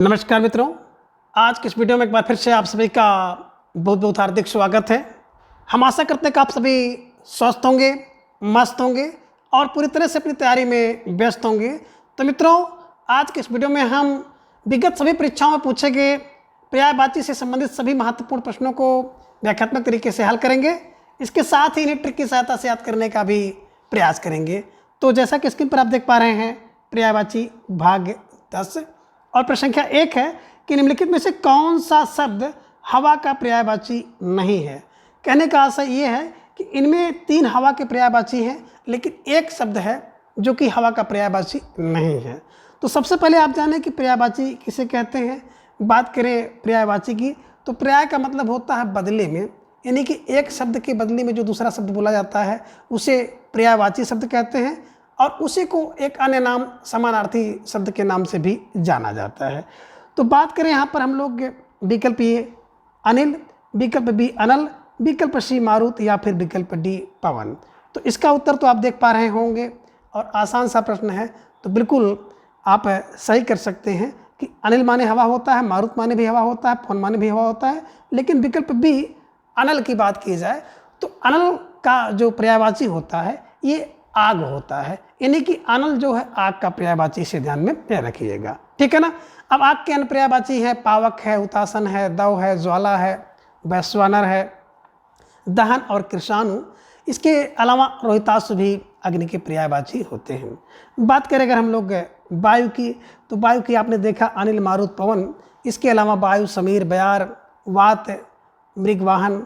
नमस्कार मित्रों, आज के इस वीडियो में एक बार फिर से आप सभी का बहुत बहुत हार्दिक स्वागत है। हम आशा करते हैं कि आप सभी स्वस्थ होंगे, मस्त होंगे और पूरी तरह से अपनी तैयारी में व्यस्त होंगे। तो मित्रों, आज के इस वीडियो में हम विगत सभी परीक्षाओं में पूछे गए पर्यायवाची से संबंधित सभी महत्वपूर्ण प्रश्नों को व्याख्यात्मक तरीके से हल करेंगे। इसके साथ ही इन्हें ट्रिक की सहायता से याद करने का भी प्रयास करेंगे। तो जैसा कि स्क्रीन पर आप देख पा रहे हैं, पर्यायवाची भाग 10 और प्रश्न संख्या 1 है कि निम्नलिखित में से कौन सा शब्द हवा का पर्यायवाची नहीं है। कहने का आशय ये है कि इनमें 3 हवा के पर्यायवाची हैं, लेकिन एक शब्द है जो कि हवा का पर्यायवाची नहीं है। तो सबसे पहले आप जानें कि पर्यायवाची किसे कहते हैं। बात करें पर्यायवाची की, तो पर्याय का मतलब होता है बदले में, यानी कि एक शब्द के बदले में जो दूसरा शब्द बोला जाता है उसे पर्यायवाची शब्द कहते हैं, और उसी को एक अन्य नाम समानार्थी शब्द के नाम से भी जाना जाता है। तो बात करें यहाँ पर हम लोग विकल्प ए अनिल, विकल्प बी अनल, विकल्प सी मारुत या फिर विकल्प डी पवन। तो इसका उत्तर तो आप देख पा रहे होंगे और आसान सा प्रश्न है, तो बिल्कुल आप सही कर सकते हैं कि अनिल माने हवा होता है, मारुत माने भी हवा होता है, पवन माने भी हवा होता है। लेकिन विकल्प बी अनल की बात की जाए तो अनल का जो पर्यायवाची होता है ये आग होता है, यानी कि अनल जो है आग का पर्यायवाची, से ध्यान में रखिएगा, ठीक है ना। अब आग के अन्य पर्यायवाची है पावक है, हुतासन है, दव है, ज्वाला है, वैश्वानर है, दहन और कृषाणु। इसके अलावा रोहितासु भी अग्नि के पर्यायवाची होते हैं। बात करें अगर हम लोग वायु की, तो वायु की आपने देखा अनिल मारुत पवन। इसके अलावा वायु समीर बयार वात मृगवाहन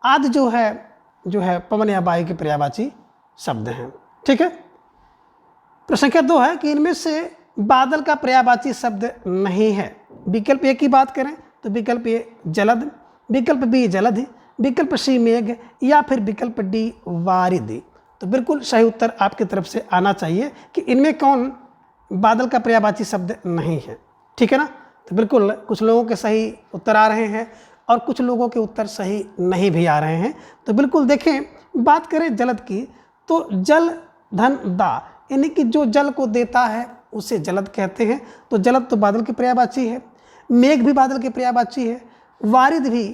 आदि जो है पवन या वायु के पर्यायवाची शब्द हैं, ठीक है। प्रश्न संख्या 2 है कि इनमें से बादल का पर्यायवाची शब्द नहीं है। विकल्प ए की बात करें तो विकल्प ए जलद, विकल्प बी जलधि, विकल्प सी मेघ या फिर विकल्प डी वारिधि। तो बिल्कुल सही उत्तर आपकी तरफ से आना चाहिए कि इनमें कौन बादल का पर्यायवाची शब्द नहीं है, ठीक है ना। तो बिल्कुल कुछ लोगों के सही उत्तर आ रहे हैं और कुछ लोगों के उत्तर सही नहीं भी आ रहे हैं। तो बिल्कुल देखें, बात करें जलद की, तो जल धन दा, यानी कि जो जल को देता है उसे जलद कहते हैं। तो जलद तो बादल की पर्यायवाची है, मेघ भी बादल की पर्यायवाची है, वारिध भी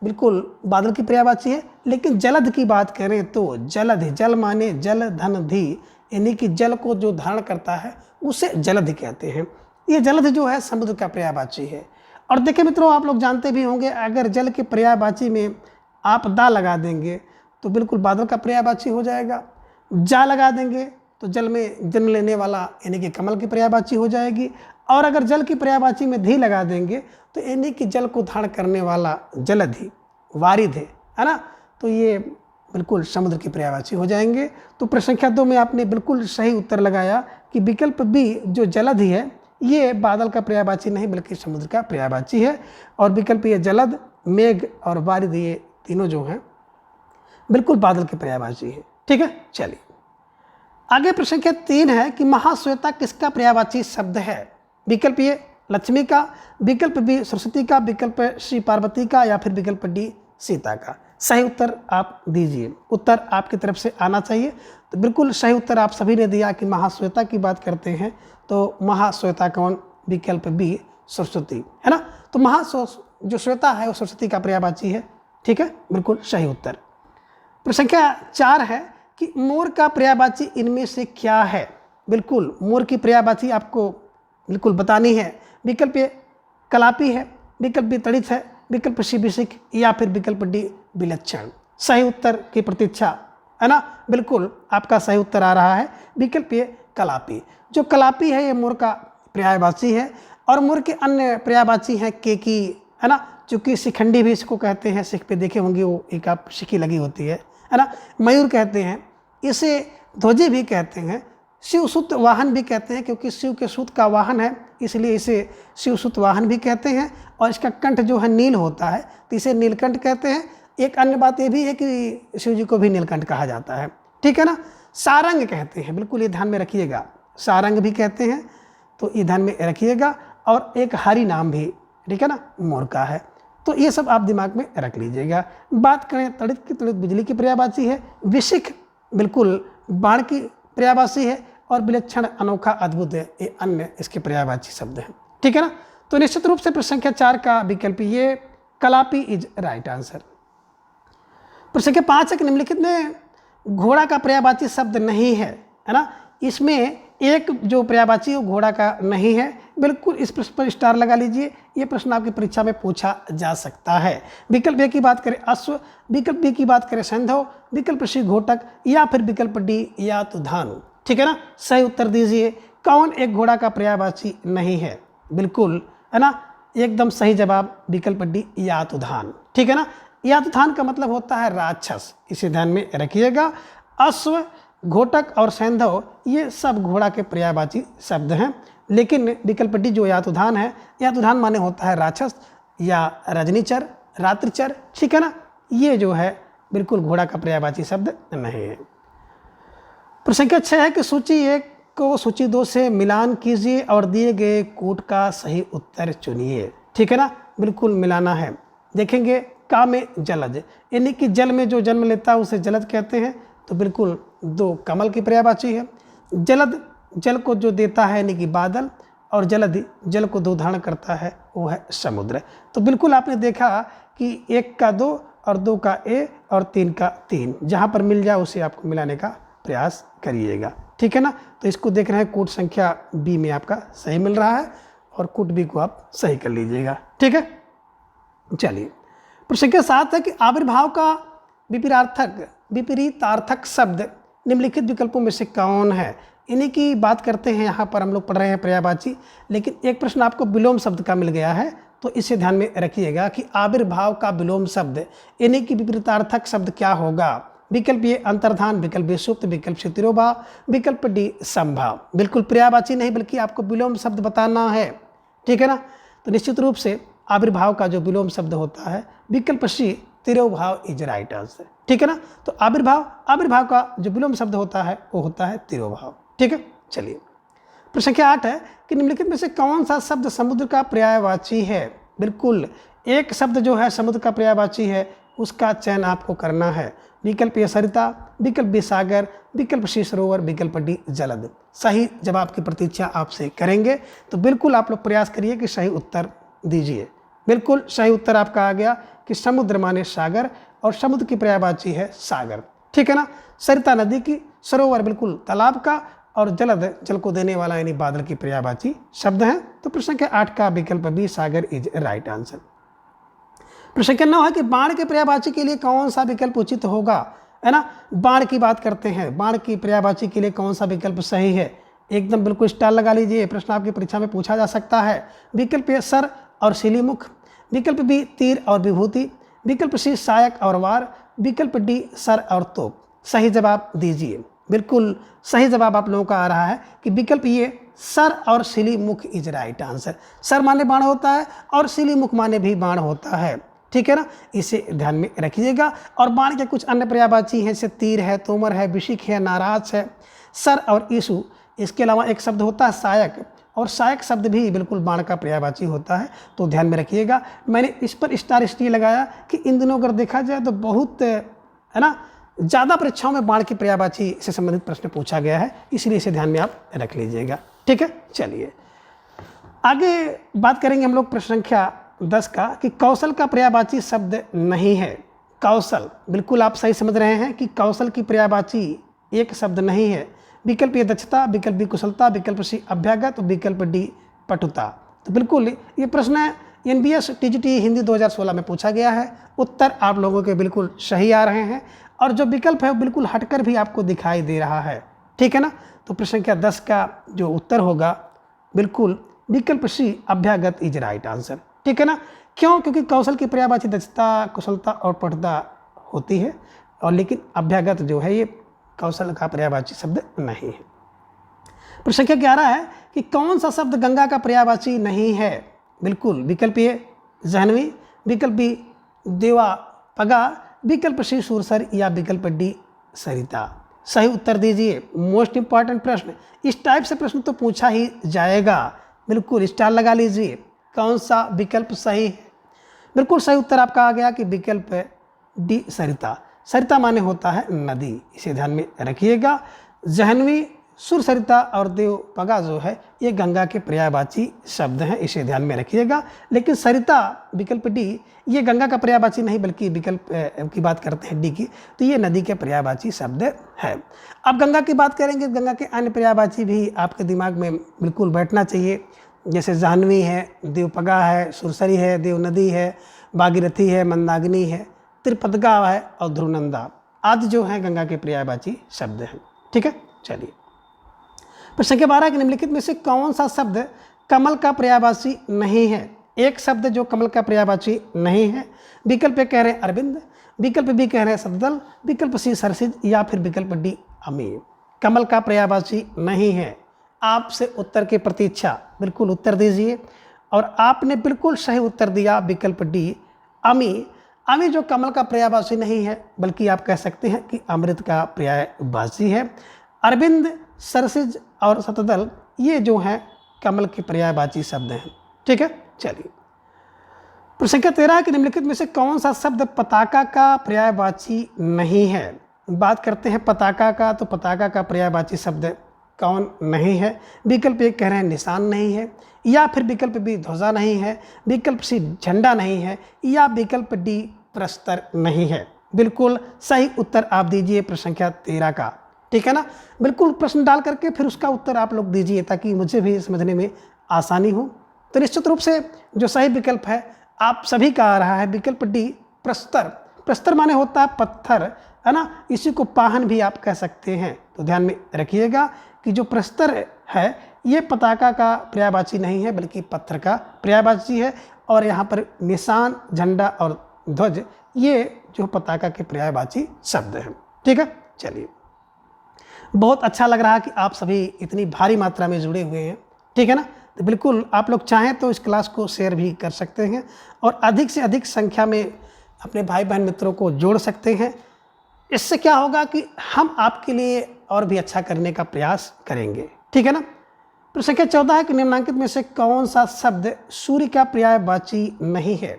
बिल्कुल बादल की पर्यायवाची है। लेकिन जलध की बात करें तो जलधि, जल माने जल धन धी, यानी कि जल को जो धारण करता है उसे जलधि कहते हैं। ये जलधि जो है समुद्र का पर्यायवाची है। और देखिए मित्रों, आप लोग जानते भी होंगे, अगर जल के पर्यायवाची में आप दा लगा देंगे तो बिल्कुल बादल का पर्यायवाची हो जाएगा। जा लगा देंगे तो जल में जन्म लेने वाला यानी कि कमल की पर्यायवाची हो जाएगी। और अगर जल की पर्यायवाची में धी लगा देंगे तो यानी कि जल को धारण करने वाला जलधि वारिध है ना। तो ये बिल्कुल समुद्र की पर्यायवाची हो जाएंगे। तो प्रश्न संख्या 2 में आपने बिल्कुल सही उत्तर लगाया कि विकल्प बी जो जलधि है ये बादल का पर्यायवाची नहीं बल्कि समुद्र का पर्यायवाची है। और विकल्प ये जलद, मेघ और वारिध ये तीनों जो हैं बिल्कुल बादल के पर्यायवाची है, ठीक है। चलिए आगे प्रश्न संख्या 3 है कि महाश्वेता किसका पर्यायवाची शब्द है। विकल्प ए लक्ष्मी का, विकल्प बी सरस्वती का, विकल्प सी पार्वती का या फिर विकल्प डी सीता का। सही उत्तर आप दीजिए, उत्तर आपकी तरफ से आना चाहिए। तो बिल्कुल सही उत्तर आप सभी ने दिया कि महाश्वेता की बात करते हैं तो महाश्वेता कौन, विकल्प बी सरस्वती, है ना। तो जो श्वेता है वो सरस्वती का पर्यायवाची है, ठीक है, बिल्कुल सही उत्तर। प्रश्न संख्या 4 है कि मोर का पर्यायवाची इनमें से क्या है। बिल्कुल मोर की पर्यायवाची आपको बिल्कुल बतानी है। विकल्प ए कलापी है, विकल्प बी तड़ित है, विकल्प सी विशिख या फिर विकल्प डी विलक्षण। सही उत्तर की प्रतीक्षा, है ना। बिल्कुल आपका सही उत्तर आ रहा है विकल्प ए कलापी। जो कलापी है ये मोर का पर्यायवाची है। और मोर के अन्य पर्यायवाची हैं केकी, है ना, चूँकि शिखंडी भी इसको कहते हैं, सिख पे देखे होंगे वो एक आप शिखी लगी होती है ना। मयूर कहते हैं, इसे ध्वजे भी कहते हैं, शिवसुत वाहन भी कहते हैं, क्योंकि शिव के सूत का वाहन है इसलिए इसे शिवसुत वाहन भी कहते हैं। और इसका कंठ जो है नील होता है तो इसे नीलकंठ कहते हैं। एक अन्य बात ये भी है कि शिव जी को भी नीलकंठ कहा जाता है, ठीक है ना। सारंग कहते हैं, बिल्कुल ये ध्यान में रखिएगा, सारंग भी कहते हैं, तो ये ध्यान में रखिएगा। और एक हरि नाम भी, ठीक है ना, मोर का है। तो ये सब आप दिमाग में रख लीजिएगा। बात करें तड़ित की, तड़ित बिजली की पर्यायवाची है। विशिख बिल्कुल बाण की पर्यायवाची है। और विलक्षण अनोखा अद्भुत है, ये अन्य इसके पर्यायवाची शब्द हैं, ठीक। ठीक है ना। तो निश्चित रूप से प्रश्न संख्या 4 का विकल्प ये कलापी इज राइट आंसर। प्रश्न संख्या 5 है कि निम्नलिखित में घोड़ा का पर्यायवाची शब्द नहीं है ना। इसमें एक जो पर्यायवाची है वो घोड़ा का नहीं है। बिल्कुल इस प्रश्न पर स्टार लगा लीजिए, ये प्रश्न आपकी परीक्षा में पूछा जा सकता है। विकल्प ए की बात करें अश्व, विकल्प बी की बात करें सैंधव, विकल्प सी घोटक या फिर विकल्प डी या तो धानु। ठीक है ना, सही उत्तर दीजिए कौन एक घोड़ा का पर्यायवाची नहीं है। बिल्कुल है ना, एकदम सही जवाब विकल्प डी या तो धान। ठीक है ना, या तो धान का मतलब होता है राक्षस, इसे ध्यान में रखिएगा। अश्व, घोटक और सैंधव ये सब घोड़ा के पर्यायवाची शब्द हैं, लेकिन विकल्प डी जो यातुधान है, यातुधान माने होता है राक्षस या रजनीचर, रात्रिचर। ठीक है ना, ये जो है बिल्कुल घोड़ा का पर्यायवाची शब्द नहीं है। प्रश्न संख्या 6 है कि सूची 1 को सूची 2 से मिलान कीजिए और दिए गए कोट का सही उत्तर चुनिए। ठीक है ना, बिल्कुल मिलाना है। देखेंगे का में जलज, यानी कि जल में जो जन्म लेता है उसे जलद कहते हैं, तो बिल्कुल 2 कमल की पर्यायवाची है। जलद जल को जो देता है यानी कि बादल, और जलधि जल को जो धारण करता है वो है समुद्र। तो बिल्कुल आपने देखा कि 1 का 2 और 2 का ए और 3 का 3, जहाँ पर मिल जाए उसे आपको मिलाने का प्रयास करिएगा। ठीक है ना, तो इसको देख रहे हैं कोट संख्या बी में आपका सही मिल रहा है, और कोट बी को आप सही कर लीजिएगा। ठीक है, चलिए प्रश्न संख्या 7 है कि आविर्भाव का विपरीतार्थक शब्द निम्नलिखित विकल्पों में से कौन है। इन्हीं की बात करते हैं, यहाँ पर हम लोग पढ़ रहे हैं पर्यायवाची, लेकिन एक प्रश्न आपको विलोम शब्द का मिल गया है, तो इसे ध्यान में रखिएगा कि आविर्भाव का विलोम शब्द इन्हीं की विपरीतार्थक शब्द क्या होगा। विकल्प ए अंतर्धान, विकल्प बी सुप्त, विकल्प सी तिरोभाव, विकल्प डी संभाव। बिल्कुल पर्यायवाची नहीं बल्कि आपको विलोम शब्द बताना है। ठीक है ना, तो निश्चित रूप से आविर्भाव का जो विलोम शब्द होता है विकल्प सी तिरोभाव इज राइट आंसर। ठीक है ना, तो आविर्भाव का जो विलोम शब्द होता है वो होता है तिरोभाव। ठीक है, चलिए प्रश्न संख्या 8 है कि निम्नलिखित में से कौन सा शब्द समुद्र का पर्यायवाची है। बिल्कुल एक शब्द जो है समुद्र का पर्यायवाची है उसका चयन आपको करना है। विकल्प ए सरिता, विकल्प बी सागर, विकल्प सी सरोवर, विकल्प डी जलद। सही जवाब की प्रतीक्षा आपसे करेंगे, तो बिल्कुल आप लोग प्रयास करिए कि सही उत्तर दीजिए। बिल्कुल सही उत्तर आपका आ गया कि समुद्र माने सागर, और समुद्र की पर्यायवाची है सागर। ठीक है ना, सरिता नदी की, सरोवर बिल्कुल तालाब का, और जलद जल को देने वाला यानी बादल की पर्यायवाची शब्द हैं। तो प्रश्न संख्या 8 का विकल्प B Sagar is right answer. प्रश्न संख्या 9 है कि बाण के पर्यायवाची के लिए कौन सा विकल्प उचित होगा, है ना। बाण की बात करते हैं, बाण की पर्यायवाची के लिए कौन सा विकल्प सही है। एकदम बिल्कुल स्टार लगा लीजिए, प्रश्न आपकी परीक्षा में पूछा जा सकता है। विकल्प ए सर और शिलीमुख, विकल्प बी तीर और विभूति, विकल्प सी सायक और वार, विकल्प डी सर और तोप। सही जवाब दीजिए। बिल्कुल सही जवाब आप लोगों का आ रहा है कि विकल्प ये सर और शिलीमुख इज राइट आंसर। सर माने बाण होता है और शिलीमुख माने भी बाण होता है। ठीक है ना, इसे ध्यान में रखिएगा। और बाण के कुछ अन्य पर्यायवाची हैं, जैसे तीर है, तोमर है, विशिख है, नाराज है, सर और ईसु। इसके अलावा एक शब्द होता है सायक, और सायक शब्द भी बिल्कुल बाण का पर्यायवाची होता है, तो ध्यान में रखिएगा। मैंने इस पर स्टार इसलिए लगाया कि इन दिनों अगर देखा जाए तो बहुत है ना ज़्यादा परीक्षाओं में बाण की पर्यायवाची से संबंधित प्रश्न पूछा गया है, इसलिए इसे ध्यान में आप रख लीजिएगा। ठीक है, चलिए आगे बात करेंगे हम लोग प्रश्न संख्या 10 का कि कौशल का पर्यायवाची शब्द नहीं है। कौशल बिल्कुल आप सही समझ रहे हैं कि कौशल की पर्यायवाची एक शब्द नहीं है। विकल्प ए दक्षता, विकल्प बी कुशलता, विकल्प सी अभ्यागत, विकल्प डी पटुता। तो बिल्कुल ये प्रश्न NBS TGT हिंदी 2016 में पूछा गया है। उत्तर आप लोगों के बिल्कुल सही आ रहे हैं, और जो विकल्प है वो बिल्कुल हटकर भी आपको दिखाई दे रहा है। ठीक है ना, तो प्रश्न संख्या 10 का जो उत्तर होगा बिल्कुल विकल्प सी अभ्यागत इज राइट आंसर। ठीक है ना, क्यों? क्योंकि कौशल की पर्यायवाची दक्षता, कुशलता और पटुता होती है, और लेकिन अभ्यागत जो है ये कौशल का पर्यायवाची शब्द नहीं है। प्रश्न संख्या 11 है कि कौन सा शब्द गंगा का पर्यायवाची नहीं है। बिल्कुल विकल्प ए जाह्नवी, विकल्प बी देवा पगा, विकल्प सी सुरसर या विकल्प डी सरिता। सही उत्तर दीजिए। मोस्ट इंपॉर्टेंट प्रश्न, इस टाइप से प्रश्न तो पूछा ही जाएगा। बिल्कुल स्टार लगा लीजिए, कौन सा विकल्प सही है। बिल्कुल सही उत्तर आपका आ गया कि विकल्प डी सरिता। सरिता माने होता है नदी, इसे ध्यान में रखिएगा। जाह्नवी सुर सरिता और देव पगा जो है ये गंगा के पर्यायवाची शब्द हैं, इसे ध्यान में रखिएगा। लेकिन सरिता विकल्प डी ये गंगा का पर्यायवाची नहीं बल्कि विकल्प की बात करते हैं डी की, तो ये नदी के पर्यायवाची शब्द है। अब गंगा की बात करेंगे, गंगा के अन्य पर्यायवाची भी आपके दिमाग में बिल्कुल बैठना चाहिए, जैसे जाह्नवी है, देवपगा है, सुरसरी है, देव नदी है, भागीरथी है, मंदाकिनी है, त्रिपदगा है और ध्रुवनंदा आदि जो है गंगा के पर्यायवाची शब्द हैं। ठीक है, चलिए प्रश्न संख्या 12 के निम्नलिखित में से कौन सा शब्द कमल का पर्यायवाची नहीं है? एक शब्द जो कमल का पर्यायवाची नहीं है। विकल्प ए कह रहे हैं अरविंद, विकल्प बी कह रहे हैं सतदल, विकल्प सी सरसिज या फिर विकल्प डी अमी। कमल का पर्यायवाची नहीं है। आपसे उत्तर की प्रतीक्षा, बिल्कुल उत्तर दीजिए। और आपने बिल्कुल सही उत्तर दिया विकल्प डी अमी। अमी जो कमल का पर्यायवाची नहीं है बल्कि आप कह सकते हैं कि अमृत का पर्यायवाची है। अरविंद, सरसिज और सतदल ये जो हैं कमल के पर्यायवाची शब्द हैं। ठीक है, चलिए प्रश्न संख्या 13 के निम्नलिखित में से कौन सा शब्द पताका का पर्यायवाची नहीं है? बात करते हैं पताका का, तो पताका का पर्यायवाची शब्द कौन नहीं है? विकल्प एक कह रहे हैं निशान नहीं है, या फिर विकल्प बी ध्वजा नहीं है, विकल्प सी झंडा नहीं है, या विकल्प डी प्रस्तर नहीं है। बिल्कुल सही उत्तर आप दीजिए प्रश्न संख्या 13 का। ठीक है ना, बिल्कुल प्रश्न डाल करके फिर उसका उत्तर आप लोग दीजिए ताकि मुझे भी समझने में आसानी हो। तो निश्चित रूप से जो सही विकल्प है आप सभी का आ रहा है विकल्प डी प्रस्तर। प्रस्तर माने होता है पत्थर, है ना, इसी को पाहन भी आप कह सकते हैं। तो ध्यान में रखिएगा कि जो प्रस्तर है ये पताका का पर्यायवाची नहीं है बल्कि पत्थर का पर्यायवाची है। और यहाँ पर निशान, झंडा और ध्वज ये जो पताका के पर्यायवाची शब्द हैं। ठीक है, चलिए बहुत अच्छा लग रहा है कि आप सभी इतनी भारी मात्रा में जुड़े हुए हैं। ठीक है ना, तो बिल्कुल आप लोग चाहें तो इस क्लास को शेयर भी कर सकते हैं और अधिक से अधिक संख्या में अपने भाई बहन मित्रों को जोड़ सकते हैं। इससे क्या होगा कि हम आपके लिए और भी अच्छा करने का प्रयास करेंगे। ठीक है ना, प्रश्न संख्या 14 है कि निम्नांकित में से कौन सा शब्द सूर्य का पर्यायवाची नहीं है?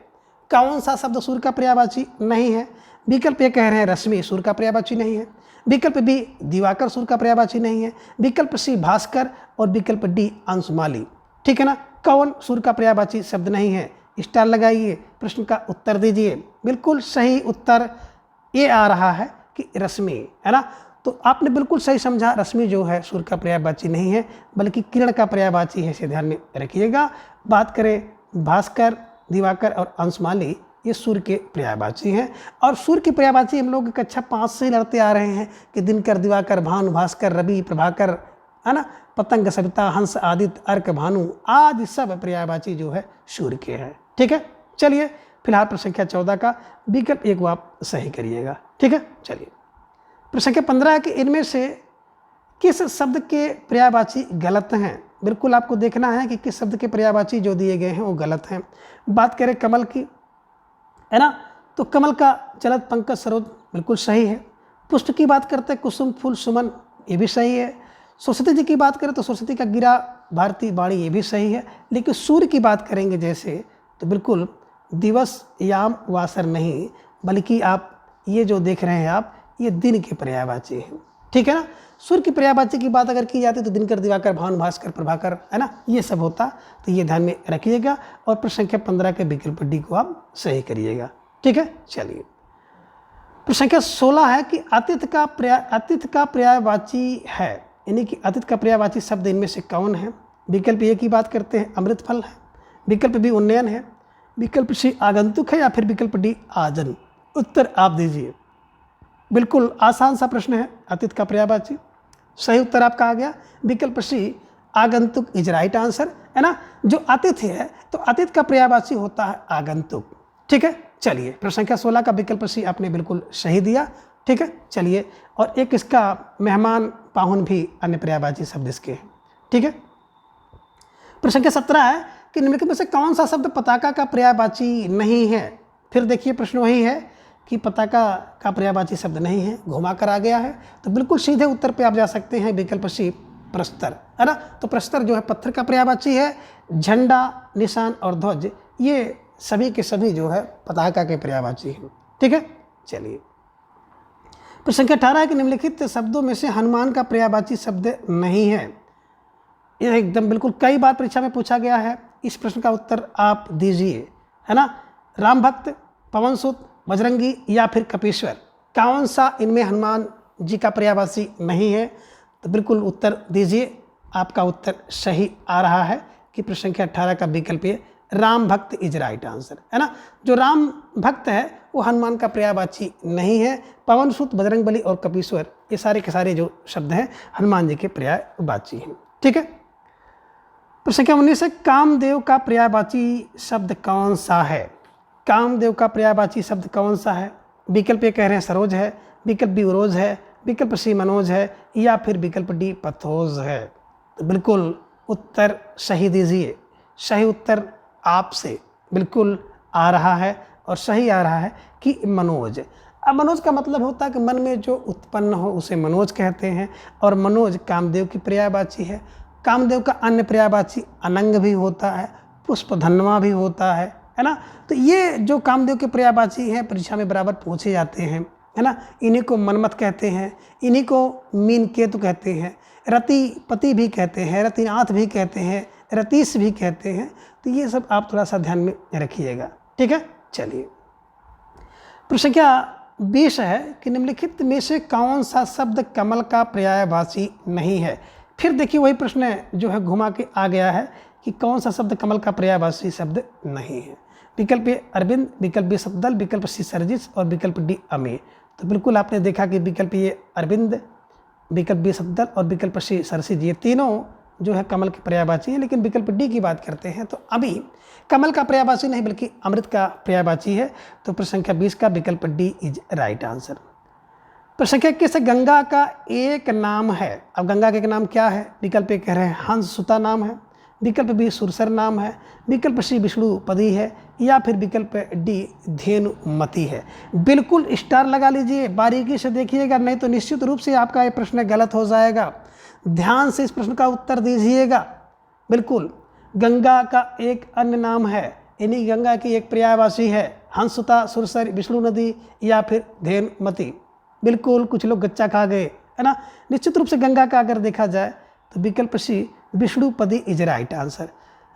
कौन सा शब्द सूर्य का पर्यायवाची नहीं है? विकल्प ये कह रहे हैं रश्मि सूर्य का पर्यायवाची नहीं है, विकल्प बी दिवाकर सूर्य का पर्यायवाची नहीं है, विकल्प सी भास्कर और विकल्प डी अंशुमाली। ठीक है ना, कौन सूर्य का पर्यायवाची शब्द नहीं है? स्टार लगाइए, प्रश्न का उत्तर दीजिए। बिल्कुल सही उत्तर ये आ रहा है कि रश्मि, है ना। तो आपने बिल्कुल सही समझा, रश्मि जो है सूर्य का पर्यायवाची नहीं है बल्कि किरण का पर्यायवाची है, इसे ध्यान में रखिएगा। बात करें भास्कर, दिवाकर और अंशुमाली ये सूर्य के पर्यायवाची हैं। और सूर्य की पर्यायवाची हम लोग कक्षा 5 से लड़ते आ रहे हैं कि दिनकर, दिवाकर, भानु, भास्कर, रवि, प्रभाकर, है ना, पतंग, सविता, हंस, आदित्य, अर्क, भानु आदि सब पर्यायवाची जो है सूर्य के हैं। ठीक है, चलिए फिलहाल प्रश्न संख्या 14 का विकल्प एक आप सही करिएगा। ठीक है, चलिए प्रश्न संख्या 15 है कि इनमें से किस शब्द के पर्यायवाची गलत हैं? बिल्कुल आपको देखना है कि किस शब्द के पर्यायवाची जो दिए गए हैं वो गलत हैं। बात करें कमल की, है ना, तो कमल का चलत पंकज सरोज बिल्कुल सही है। पुष्प की बात करते हैं कुसुम, फूल, सुमन ये भी सही है। सरस्वती जी की बात करें तो सरस्वती का गिरा, भारती, बाणी ये भी सही है। लेकिन सूर्य की बात करेंगे जैसे तो बिल्कुल दिवस, याम, वासर नहीं बल्कि आप ये जो देख रहे हैं आप ये दिन के पर्यायवाची हैं। ठीक है ना, सूर्य की पर्यायवाची की बात अगर की जाती तो दिनकर, दिवाकर, भानु, भास्कर, प्रभाकर, है ना, ये सब होता। तो ये ध्यान में रखिएगा और प्रश्न संख्या 15 के विकल्प डी को आप सही करिएगा। ठीक है, चलिए प्रश्न संख्या 16 है कि अतिथि का पर्यायवाची है, यानी कि अतिथि का पर्यायवाची शब्द इनमें से कौन है? विकल्प ए की बात करते हैं अमृत फल है, विकल्प बी उन्नयन है, विकल्प सी आगंतुक है या फिर विकल्प डी आजन। उत्तर आप दीजिए। बिल्कुल आसान सा प्रश्न है, अतिथि का पर्यायवाची। सही उत्तर आपका आ गया विकल्प सी आगंतुक इज राइट आंसर, है ना। जो अतिथि है तो अतिथि का पर्यायवाची होता है आगंतुक। ठीक है, चलिए प्रश्न संख्या 16 का विकल्प सी आपने बिल्कुल सही दिया। ठीक है, चलिए और एक इसका मेहमान, पाहुन भी अन्य पर्यायवाची शब्द इसके हैं। ठीक है, प्रश्न संख्या 17 है कि निम्नलिखित में से कौन सा शब्द पताका का पर्यायवाची नहीं है? फिर देखिए प्रश्न वही है कि पताका का पर्यायवाची शब्द नहीं है, घुमा कर आ गया है। तो बिल्कुल सीधे उत्तर पे आप जा सकते हैं विकल्प सी प्रस्तर, है ना। तो प्रस्तर जो है पत्थर का पर्यायवाची है। झंडा, निशान और ध्वज ये सभी के सभी जो है पताका के पर्यायवाची हैं। ठीक है, चलिए प्रश्न संख्या 18 है कि निम्नलिखित शब्दों में से हनुमान का पर्यायवाची शब्द नहीं है। यह एकदम बिल्कुल कई बार परीक्षा में पूछा गया है। इस प्रश्न का उत्तर आप दीजिए, है ना। राम भक्त, पवन सुत, बजरंगी या फिर कपीश्वर, कौन सा इनमें हनुमान जी का पर्यायवाची नहीं है? तो बिल्कुल उत्तर दीजिए। आपका उत्तर सही आ रहा है कि प्रश्न संख्या 18 का विकल्प ये राम भक्त इज राइट आंसर, है ना। जो राम भक्त है वो हनुमान का पर्यायवाची नहीं है। पवन सुत, बजरंगबली और कपीश्वर ये सारे के सारे जो शब्द हैं हनुमान जी के पर्यायवाची हैं। ठीक है। प्रश्न संख्या 19 है, कामदेव का पर्यायवाची शब्द कौन सा है? कामदेव का पर्यायवाची शब्द कौन सा है? विकल्प ए कह रहे हैं सरोज है, विकल्प बी उरोज है, विकल्प सी मनोज है या फिर विकल्प डी पथोज है। तो बिल्कुल उत्तर सही दीजिए। सही उत्तर आपसे बिल्कुल आ रहा है और सही आ रहा है कि मनोज। अब मनोज का मतलब होता है कि मन में जो उत्पन्न हो उसे मनोज कहते हैं और मनोज कामदेव की पर्यायवाची है। कामदेव का अन्य पर्यायवाची अनंग भी होता है, पुष्पधन्वा भी होता है ना। तो ये जो कामदेव के पर्यायवाची हैं परीक्षा में बराबर पूछे जाते हैं, है ना। इन्हीं को मनमत कहते हैं, इन्हीं को मीन केतु कहते हैं, रतिपति भी कहते हैं, रतिनाथ भी कहते हैं, रतीश भी कहते हैं। तो ये सब आप थोड़ा सा ध्यान में रखिएगा। ठीक है। चलिए, प्रश्न संख्या 20 है कि निम्नलिखित में से कौन सा शब्द कमल का पर्यायवाची नहीं है? फिर देखिए वही प्रश्न जो है घुमा के आ गया है कि कौन सा शब्द कमल का पर्यायवाची शब्द नहीं है। विकल्प ए अरविंद, विकल्प बी सफदल, विकल्प सी सरजिस और विकल्प डी अमे। तो बिल्कुल आपने देखा कि विकल्प ए अरविंद, विकल्प बी सफदल और विकल्प सी सरसिज ये तीनों जो है कमल के पर्यायवाची है। लेकिन विकल्प डी की बात करते हैं तो अभी कमल का पर्यायवाची नहीं बल्कि अमृत का पर्यायवाची है। तो प्रश्न संख्या 20 का विकल्प डी इज राइट आंसर। प्रश्न संख्या 21 गंगा का एक नाम है। अब गंगा का एक नाम क्या है? विकल्प ए कह रहे हैं हंस सुता नाम है, विकल्प बी सुरसर नाम है, विकल्प सी विष्णुपदी है या फिर विकल्प डी धेनुमती है। बिल्कुल स्टार लगा लीजिए, बारीकी से देखिएगा, नहीं तो निश्चित रूप से आपका ये प्रश्न गलत हो जाएगा। ध्यान से इस प्रश्न का उत्तर दीजिएगा। बिल्कुल, गंगा का एक अन्य नाम है, यानी गंगा की एक पर्यायवाची है हंसुता, सुरसर, विष्णु नदी या फिर धेनुमती। बिल्कुल कुछ लोग गच्चा खा गए, है ना। निश्चित रूप से गंगा का अगर देखा जाए तो विकल्प सी विष्णुपदी इज राइट आंसर,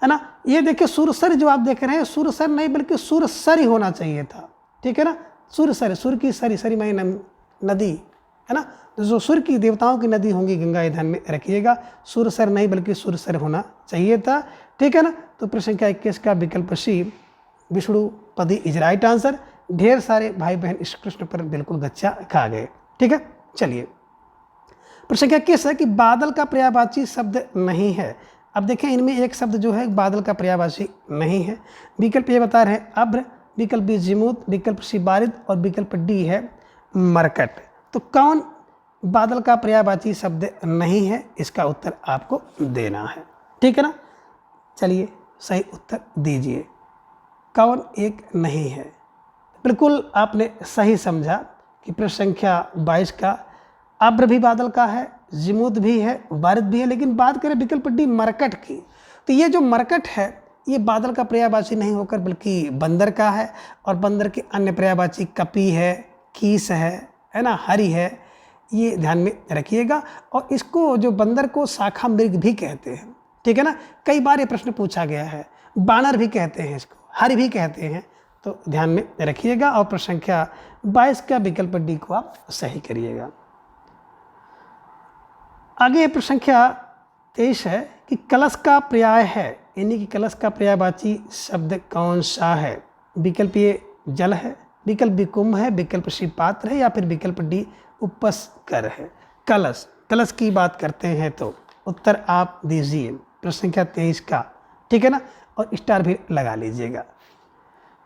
है ना। ये देखिए सुरसर जो आप देख रहे हैं, सुरसर नहीं बल्कि सुरसर ही होना चाहिए था। ठीक है ना। सुरसर, सुर की सरी, सरी माई नदी, है ना। तो जो सुर की देवताओं की नदी होंगी गंगा, ध्यान में रखिएगा। सुरसर नहीं बल्कि सुरसर होना चाहिए था। ठीक है ना। तो प्रश्न संख्या 21 का विकल्प सी विष्णुपदी इज राइट आंसर। ढेर सारे भाई बहन इस प्रश्न पर बिल्कुल गच्चा खा गए। ठीक है। चलिए, प्रश्न संख्या 21 है कि बादल का पर्यायवाची शब्द नहीं है। अब देखें इनमें एक शब्द जो है बादल का पर्यायवाची नहीं है। विकल्प ये बता रहे हैं अब्र, विकल्प बी जिमूत, विकल्प सी बारिद और विकल्प डी है मरकट। तो कौन बादल का पर्यायवाची शब्द नहीं है? इसका उत्तर आपको देना है। ठीक है ना। चलिए सही उत्तर दीजिए, कौन एक नहीं है। बिल्कुल आपने सही समझा कि प्रश्न संख्या 22 का अब्र भी बादल का है, जिमूत भी है, बारिद भी है। लेकिन बात करें विकल्प डी मरकट की, तो ये जो मरकट है ये बादल का पर्यायवाची नहीं होकर बल्कि बंदर का है। और बंदर के अन्य पर्यायवाची कपी है, कीस है ना, हरी है। ये ध्यान में रखिएगा। और इसको जो बंदर को शाखा मृग भी कहते हैं। ठीक है ना। कई बार ये प्रश्न पूछा गया है। बानर भी कहते हैं इसको, हरी भी कहते हैं। तो ध्यान में रखिएगा और प्रश्न संख्या 22 का विकल्प डी को आप सही करिएगा। आगे प्रश्न संख्या 23 है कि कलश का पर्याय है, यानी कि कलश का पर्यायवाची शब्द कौन सा है? विकल्प ए जल है, विकल्प बी कुंभ है, विकल्प सी पात्र है या फिर विकल्प डी उपस्कर है। कलश, कलश की बात करते हैं तो उत्तर आप दीजिए प्रश्न संख्या 23 का। ठीक है ना। और स्टार भी लगा लीजिएगा।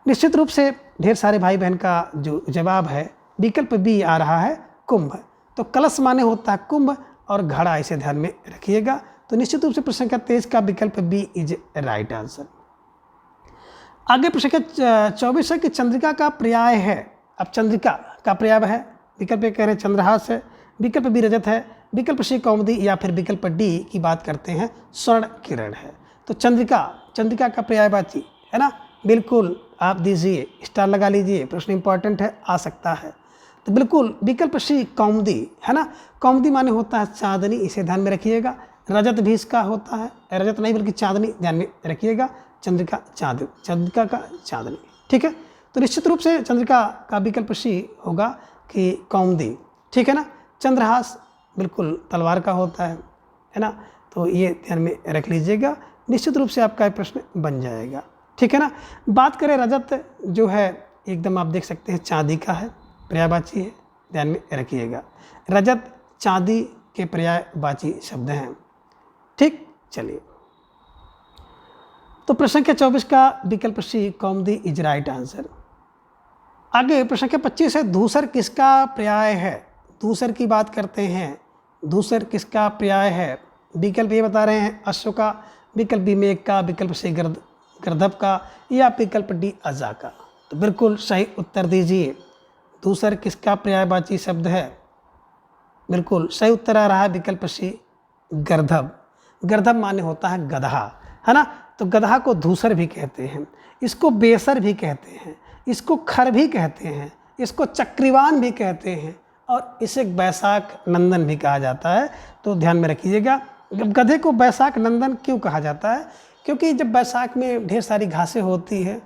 निश्चित रूप से ढेर सारे भाई बहन का जो जवाब है विकल्प बी आ रहा है कुंभ। तो कलश माने होता है कुंभ और घड़ा, इसे ध्यान में रखिएगा। तो निश्चित रूप से प्रश्न संख्या 23 का विकल्प बी इज राइट आंसर। आगे प्रश्न संख्या 24 है कि चंद्रिका का पर्याय है। अब चंद्रिका का पर्याय है, विकल्प ए कह रहे हैं चंद्रहास है, विकल्प बी रजत है, विकल्प सी कौमुदी या फिर विकल्प डी की बात करते हैं स्वर्ण किरण है। तो चंद्रिका, चंद्रिका का पर्यायवाची है ना। बिल्कुल आप दीजिए, स्टार लगा लीजिए, प्रश्न इंपॉर्टेंट है, आ सकता है। तो बिल्कुल विकल्प सी कौमुदी है ना। कौमुदी माने होता है चांदनी, इसे ध्यान में रखिएगा। रजत भी इसका होता है, रजत नहीं बल्कि चांदनी, ध्यान में रखिएगा। चंद्रिका चंद्रिका का चांदनी, ठीक है। तो निश्चित रूप से चंद्रिका का विकल्प सी होगा कि कौमुदी, ठीक है ना। चंद्रहास बिल्कुल तलवार का होता है ना। तो ये ध्यान में रख लीजिएगा, निश्चित रूप से आपका ये प्रश्न बन जाएगा, ठीक है ना। बात करें रजत जो है एकदम आप देख सकते हैं चांदी का है, पर्यायवाची है, ध्यान में रखिएगा। रजत चांदी के पर्यायवाची शब्द हैं, ठीक। चलिए, तो प्रश्न संख्या 24 का विकल्प सी कौमुदी इज राइट आंसर। आगे प्रश्न संख्या 25 है, धूसर किसका पर्याय है। धूसर की बात करते हैं, धूसर किसका पर्याय है। विकल्प ये बता रहे हैं अश्व का, विकल्प बी मेघ का, विकल्प सी गर्दभ का, या विकल्प डी अजा का। तो बिल्कुल सही उत्तर दीजिए। धूसर किसका पर्यायवाची शब्द है। बिल्कुल सही उत्तर आ रहा है विकल्प सी गर्दभ। गर्दभ माने होता है गधा, है ना। तो गधा को धूसर भी कहते हैं, इसको बेसर भी कहते हैं, इसको खर भी कहते हैं, इसको चक्रीवान भी कहते हैं, और इसे बैसाख नंदन भी कहा जाता है। तो ध्यान में रखिएगा, गधे को बैसाख नंदन क्यों कहा जाता है, क्योंकि जब बैसाख में ढेर सारी घासें होती हैं,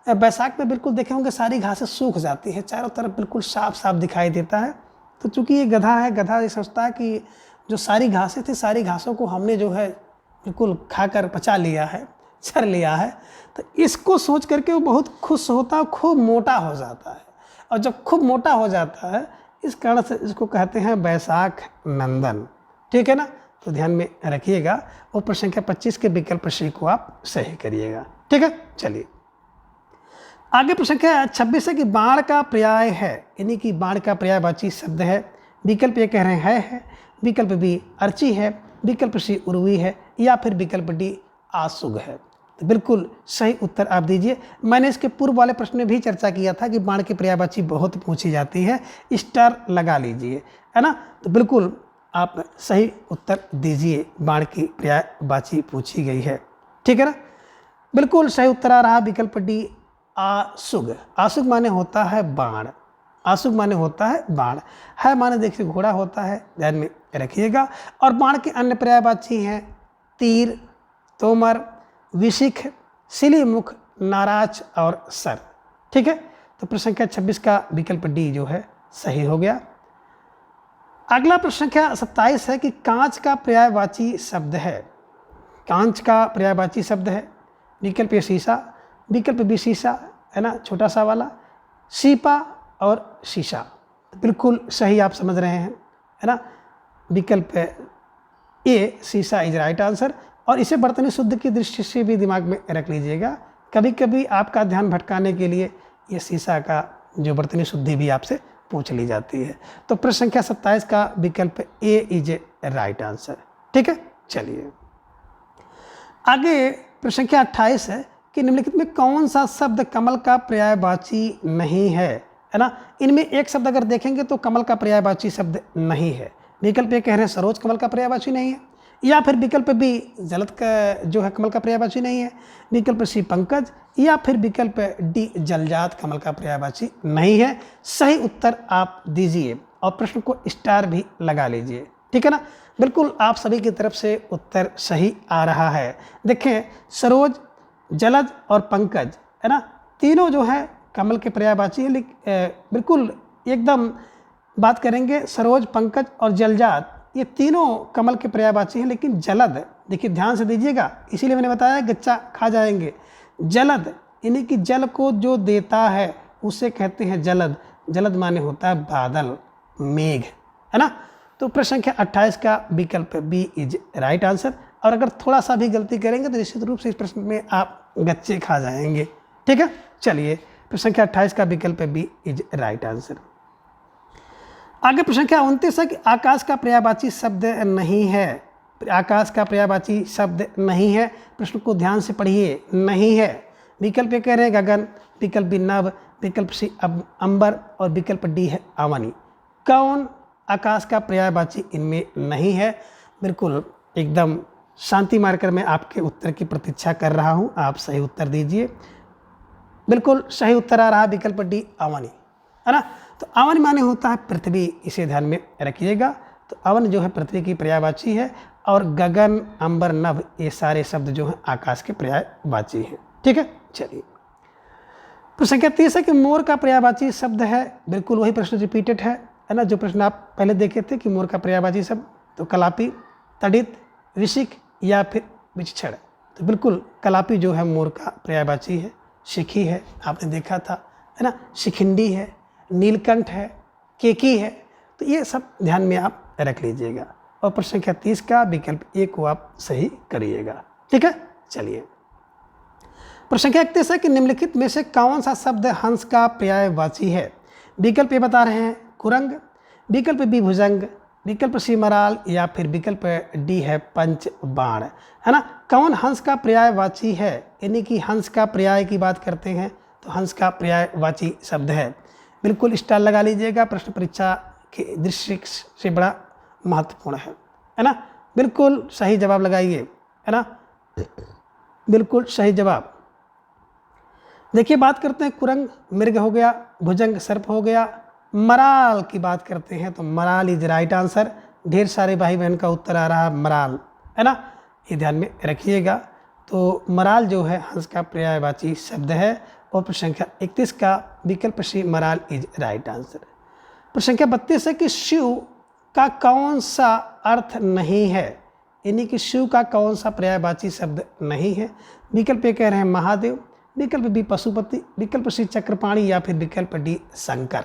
बैसाख में बिल्कुल देखे होंगे सारी घासें सूख जाती है, चारों तरफ बिल्कुल साफ साफ दिखाई देता है। तो चूंकि ये गधा है, गधा ये सोचता है कि जो सारी घासें थी, सारी घासों को हमने जो है बिल्कुल खाकर पचा लिया है, चर लिया है। तो इसको सोच करके वो बहुत खुश होता है, खूब मोटा हो जाता है। और जब खूब मोटा हो जाता है, इस कारण से इसको कहते हैं बैसाख नंदन, ठीक है ना। तो ध्यान में रखिएगा, और प्रश्न संख्या 25 के विकल्प सी को आप सही करिएगा, ठीक है। चलिए, आगे प्रश्न संख्या 26 है कि बाण का पर्याय है, यानी कि बाण का पर्यायवाची शब्द है। विकल्प ये कह रहे हैं है, विकल्प बी अर्ची है, विकल्प सी उर्वी है, या फिर विकल्प डी आसुग है। तो बिल्कुल सही उत्तर आप दीजिए। मैंने इसके पूर्व वाले प्रश्न में भी चर्चा किया था कि बाण की पर्यायवाची बहुत पूछी जाती है, स्टार लगा लीजिए, है ना। तो बिल्कुल आप सही उत्तर दीजिए, बाण की पर्यायवाची पूछी गई है, ठीक है ना। बिल्कुल सही उत्तर आ रहा विकल्प डी आसुग। आसुग माने होता है बाण, आसुग माने होता है बाण, है माने देखिए घोड़ा होता है, ध्यान में रखिएगा। और बाण के अन्य पर्यायवाची हैं तीर, तोमर, विशिख, सिलीमुख, नाराज और सर, ठीक है। तो प्रश्न संख्या 26 का विकल्प डी जो है सही हो गया। अगला प्रश्न संख्या 27 है कि कांच का पर्यायवाची शब्द है। कांच का पर्यायवाची शब्द है, विकल्प ए शीशा, विकल्प बी शीशा, है ना, छोटा सा वाला, सीपा और शीशा। बिल्कुल सही आप समझ रहे हैं, है ना। विकल्प ए शीशा इज राइट आंसर। और इसे बर्तनी शुद्ध की दृष्टि से भी दिमाग में रख लीजिएगा, कभी कभी आपका ध्यान भटकाने के लिए ये शीशा का जो बर्तनी शुद्धि भी आपसे पूछ ली जाती है। तो प्रश्न संख्या 27 का विकल्प ए इज राइट आंसर, ठीक है। चलिए, आगे प्रश्न संख्या 28 है कि निम्नलिखित में कौन सा शब्द कमल का पर्यायवाची नहीं है ना। इनमें एक शब्द अगर देखेंगे तो कमल का पर्यायवाची शब्द नहीं है। विकल्प ये कह रहे हैं सरोज कमल का पर्यायवाची नहीं है, या फिर विकल्प बी जलद का जो है कमल का पर्यायवाची नहीं है, विकल्प सी पंकज, या फिर विकल्प डी जलजात कमल का पर्यायवाची नहीं है। सही उत्तर आप दीजिए और प्रश्न को स्टार भी लगा लीजिए, ठीक है ना। बिल्कुल आप सभी की तरफ से उत्तर सही आ रहा है। देखें, सरोज, जलज और पंकज, है ना, तीनों जो है कमल के पर्यायवाची है। बिल्कुल एकदम बात करेंगे, सरोज, पंकज और जलजात ये तीनों कमल के पर्यायवाची हैं, लेकिन जलद, देखिए ध्यान से दीजिएगा, इसीलिए मैंने बताया गच्चा खा जाएंगे। जलद यानी कि जल को जो देता है उसे कहते हैं जलद। जलद माने होता है बादल, मेघ, है ना। तो प्रश्न संख्या 28 का विकल्प बी इज राइट आंसर। और अगर थोड़ा सा भी गलती करेंगे तो निश्चित रूप से इस प्रश्न में आप गच्चे खा जाएंगे, ठीक है। चलिए, प्रश्न संख्या 28 का विकल्प बी इज राइट आंसर। आगे प्रश्न संख्या 29 है कि आकाश का पर्यायवाची शब्द नहीं है। आकाश का पर्यायवाची शब्द नहीं है, प्रश्न को ध्यान से पढ़िए, नहीं है। विकल्प ये कह रहे हैं गगन, विकल्प बी नभ, विकल्प सी अंबर और विकल्प डी है अवनी। कौन आकाश का पर्यायवाची इनमें नहीं है। बिल्कुल एकदम शांति मारकर मैं आपके उत्तर की प्रतीक्षा कर रहा हूं, आप सही उत्तर दीजिए। बिल्कुल सही उत्तर आ रहा विकल्प डी अवनी, है ना। तो अवन माने होता है पृथ्वी, इसे ध्यान में रखिएगा। तो अवन जो है पृथ्वी की पर्यायवाची है, और गगन, अंबर, नभ ये सारे शब्द जो हैं आकाश के पर्यायवाची हैं। ठीक है, चलिए। प्रश्न संख्या 30 है कि मोर का पर्यायवाची शब्द है। बिल्कुल वही प्रश्न रिपीटेड है ना, जो प्रश्न आप पहले देखे थे कि मोर का पर्यायवाची शब्द तो कलापी, तड़ित, ऋषिक या फिर विचक्षण। तो बिल्कुल कलापी जो है मोर का पर्यायवाची है। शिखी है, आपने देखा था, है ना, शिखिंडी है, नीलकंठ है, केकी है। तो ये सब ध्यान में आप रख लीजिएगा। और प्रश्न संख्या 30 का विकल्प ए को आप सही करिएगा। ठीक है, चलिए। प्रश्न संख्या 31 है कि निम्नलिखित में से कौन सा शब्द हंस का पर्यायवाची है। विकल्प ए बता रहे हैं कुरंग, विकल्प बी भुजंग, विकल्प सी मराल या फिर विकल्प डी है पंच बाण, है ना। कौन हंस का पर्यायवाची है, यानी कि हंस का पर्याय की बात करते हैं तो हंस का पर्यायवाची शब्द है। बिल्कुल स्टार लगा लीजिएगा, प्रश्न परीक्षा के दृष्टि से बड़ा महत्वपूर्ण है ना। बिल्कुल सही जवाब लगाइए, है ना, बिल्कुल सही जवाब। देखिए, बात करते हैं कुरंग मृग हो गया, भुजंग सर्प हो गया, मराल की बात करते हैं तो मराल इज राइट आंसर। ढेर सारे भाई बहन का उत्तर आ रहा है मराल, है ना, ये ध्यान में रखिएगा। तो मराल जो है हंस का पर्यायवाची शब्द है। और प्रश्न संख्या 31 का विकल्प सी मराल इज राइट आंसर। प्रश्न संख्या 32 है कि शिव का कौन सा अर्थ नहीं है, यानी कि शिव का कौन सा पर्यायवाची शब्द नहीं है। विकल्प ए कह रहे हैं महादेव, विकल्प बी पशुपति, विकल्प सी चक्रपाणी या फिर विकल्प डी शंकर,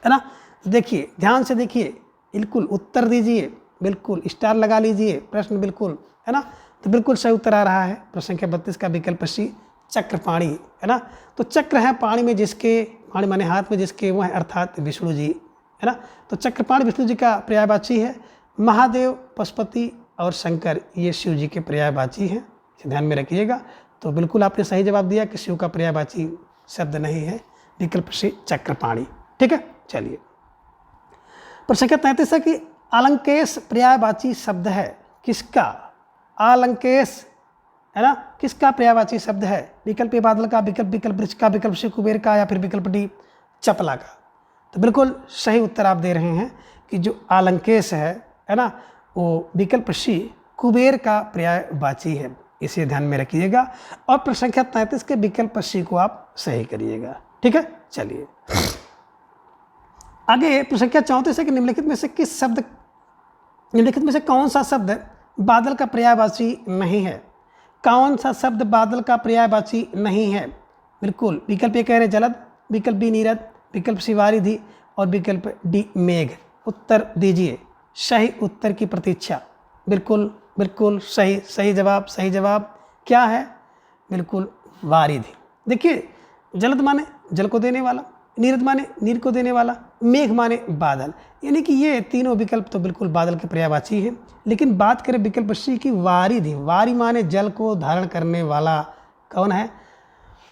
है ना। देखिए, ध्यान से देखिए, बिल्कुल उत्तर दीजिए, बिल्कुल स्टार लगा लीजिए प्रश्न, बिल्कुल, है ना। तो बिल्कुल सही उत्तर आ रहा है प्रश्न संख्या 32 का विकल्प सी चक्रपाणी, है ना। तो चक्र है पाणी में जिसके, पाणी माने हाथ में जिसके, वह है अर्थात विष्णु जी, है ना। तो चक्रपाणी विष्णु जी का पर्यायवाची है। महादेव, पशुपति और शंकर ये शिव जी के पर्यायवाची हैं, ध्यान में रखिएगा। तो बिल्कुल आपने सही जवाब दिया कि शिव का पर्यायवाची शब्द नहीं है, विकल्प से चक्रपाणी। ठीक है, चलिए। प्रश्न संख्या 33 है कि अलंकेश पर्यायवाची शब्द है किसका। अलंकेश, है ना, किसका पर्यायवाची शब्द है। विकल्प ए बादल का, विकल्प वृक्ष का, विकल्प सी कुबेर का या फिर विकल्प डी चपला का। तो बिल्कुल सही उत्तर आप दे रहे हैं कि जो अलंकेश है ना, वो विकल्प सी कुबेर का पर्यायवाची है, इसे ध्यान में रखिएगा। और प्रश्न संख्या 33 के विकल्प सी को आप सही करिएगा। ठीक है, चलिए आगे। प्रश्न संख्या 34 है कि निम्नलिखित में से कौन सा शब्द बादल का पर्यायवाची नहीं है। कौन सा शब्द बादल का पर्यायवाची नहीं है। बिल्कुल विकल्प ए कह रहे जलद, विकल्प बी नीरद, विकल्प सी वारिधि और विकल्प डी मेघ। उत्तर दीजिए, सही उत्तर की प्रतीक्षा। बिल्कुल बिल्कुल सही, सही जवाब, सही जवाब क्या है, बिल्कुल वारिधि। देखिए, जलद माने जल को देने वाला, नीरद माने नीर को देने वाला, मेघ माने बादल, यानी कि ये तीनों विकल्प तो बिल्कुल बादल के पर्यायवाची हैं। लेकिन बात करें विकल्प सी की वारिधि, वारी माने जल को धारण करने वाला कौन है,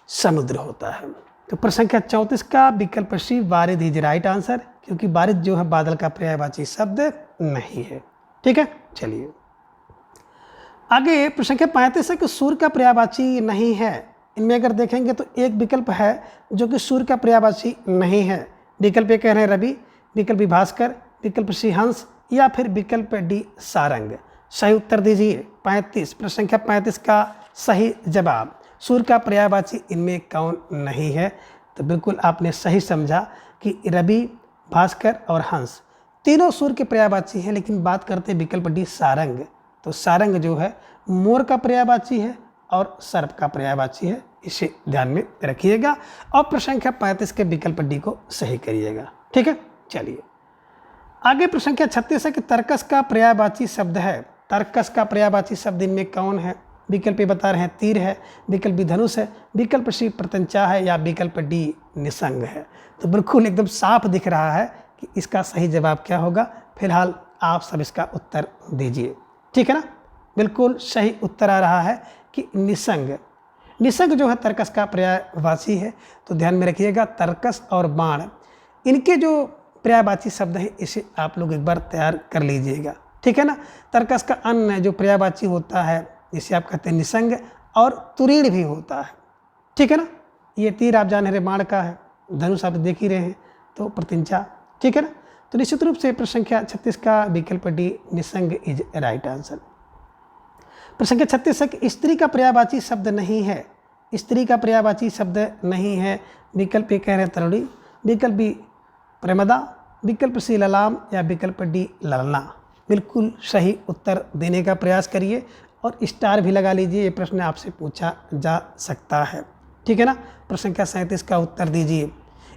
समुद्र होता है। तो प्रश्न संख्या 34 का विकल्प सी वारिधि इज राइट आंसर, क्योंकि वारिध जो है बादल का पर्यायवाची शब्द नहीं है। ठीक है, चलिए आगे। प्रश्न संख्या 35 है कि सूर्य का पर्यायवाची नहीं है। इनमें अगर देखेंगे तो एक विकल्प है जो कि सूर्य का पर्यायवाची नहीं है। विकल्प ए कह रहे हैं रवि, विकल्प बी भास्कर, विकल्प सी हंस या फिर विकल्प डी सारंग। सही उत्तर दीजिए 35, प्रश्न संख्या 35 का सही जवाब। सूर्य का पर्यायवाची इनमें कौन नहीं है। तो बिल्कुल आपने सही समझा कि रवि, भास्कर और हंस तीनों सूर्य के पर्यायवाची हैं। लेकिन बात करते हैं विकल्प डी सारंग, तो सारंग जो है मोर का पर्यायवाची है और सर्प का पर्यायवाची है, इसे ध्यान में रखिएगा। और प्रश्न संख्या 35 के विकल्प डी को सही करिएगा। ठीक है, चलिए आगे। प्रश्न संख्या 36 है कि तर्कस का पर्यायवाची शब्द है। तर्कस का पर्यायवाची शब्द इनमें कौन है। विकल्प ए बता रहे हैं तीर है, विकल्प बी धनुष है, विकल्प सी प्रत्यंचा है या विकल्प डी निसंग है। तो बिल्कुल एकदम साफ दिख रहा है कि इसका सही जवाब क्या होगा। फिलहाल आप सब इसका उत्तर दीजिए, ठीक है ना। बिल्कुल सही उत्तर आ रहा है कि निसंग। निसंग जो है तर्कस का पर्यायवाची है। तो ध्यान में रखिएगा, तर्कस और बाण इनके जो पर्यायवाची शब्द है इसे आप लोग एक बार तैयार कर लीजिएगा, ठीक है ना। तर्कस का अन्य जो पर्यायवाची होता है इसे आप कहते हैं निसंग, और तुरीण भी होता है, ठीक है ना। ये तीर आप जान रहे बाण का है, धनुष आप देख ही रहे हैं, तो प्रतिंचा, ठीक है ना। तो निश्चित रूप से प्रश्न संख्या 36 का विकल्प D Nissing is right answer. प्रश्न संख्या 36 है कि स्त्री का पर्यायवाची शब्द नहीं है, स्त्री का पर्यायवाची शब्द नहीं है। विकल्प ए कह रहे हैं तरुणी, विकल्प बी प्रेमदा, विकल्प सी ललाम या विकल्प डी ललना। बिल्कुल सही उत्तर देने का प्रयास करिए और स्टार भी लगा लीजिए, ये प्रश्न आपसे पूछा जा सकता है, ठीक है ना। प्रश्न संख्या 37 का उत्तर दीजिए।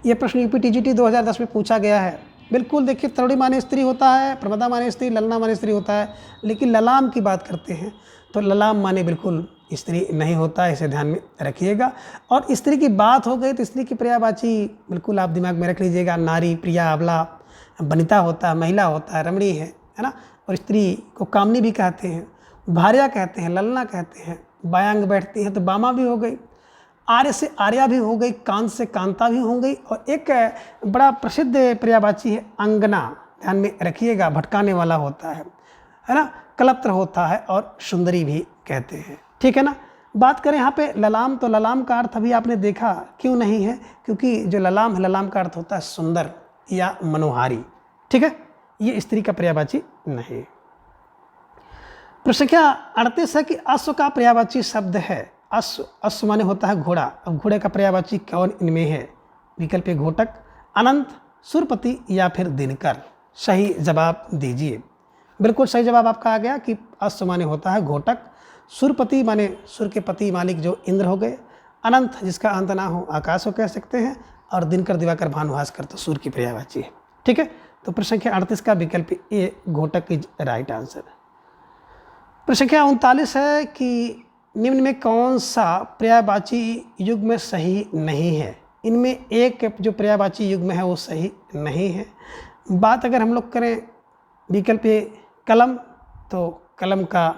ये प्रश्न यूपीटीजीटी 2010 में पूछा गया है। बिल्कुल देखिए, तरुणी माने स्त्री होता है, प्रमदा माने स्त्री, ललना माने स्त्री होता है, लेकिन ललाम की बात करते हैं तो ललाम माने बिल्कुल स्त्री नहीं होता है, इसे ध्यान में रखिएगा। और स्त्री की बात हो गई तो स्त्री की पर्यायवाची बिल्कुल आप दिमाग में रख लीजिएगा, नारी, प्रिया, अबला, वनिता होता है, महिला होता है, रमणी है ना। और स्त्री को कामनी भी कहते हैं, भार्या कहते हैं, ललना कहते हैं, बायांग बैठती है तो बामा भी हो गई, आर्य से आर्या भी हो गई, कांत से कांता भी हो गई। और एक बड़ा प्रसिद्ध पर्यायवाची है अंगना, ध्यान में रखिएगा, भटकाने वाला होता है ना, कलत्र होता है और सुंदरी भी कहते हैं, ठीक है ना। बात करें यहाँ पे ललाम, तो ललाम का अर्थ अभी आपने देखा क्यों नहीं है, क्योंकि जो ललाम है, ललाम का अर्थ होता है सुंदर या मनोहारी, ठीक है। ये स्त्री का पर्यायवाची नहीं। प्रश्न संख्या 38 है कि अश्व का पर्यायवाची शब्द है। अश्व, अश्व माने होता है घोड़ा। अब घोड़े का पर्यायवाची कौन इनमें है? विकल्प ए घोटक, अनंत, सुरपति या फिर दिनकर। सही जवाब दीजिए। बिल्कुल सही जवाब आपका आ गया कि अश्व माने होता है घोटक, सुरपति माने सुर के पति मालिक जो इंद्र हो गए, अनंत जिसका अंत ना हो आकाश को कह सकते हैं, और दिनकर, दिवाकर, भानुभास्कर तो सूर्य की पर्यायवाची है, ठीक है। तो प्रश्न संख्या 38 का विकल्प ए घोटक इज राइट आंसर। प्रश्न संख्या 39 है कि निम्न में कौन सा पर्यायवाची युग्म सही नहीं है? इनमें एक जो पर्यायवाची युग्म है वो सही नहीं है। बात अगर हम लोग करें विकल्प ए कलम, तो कलम का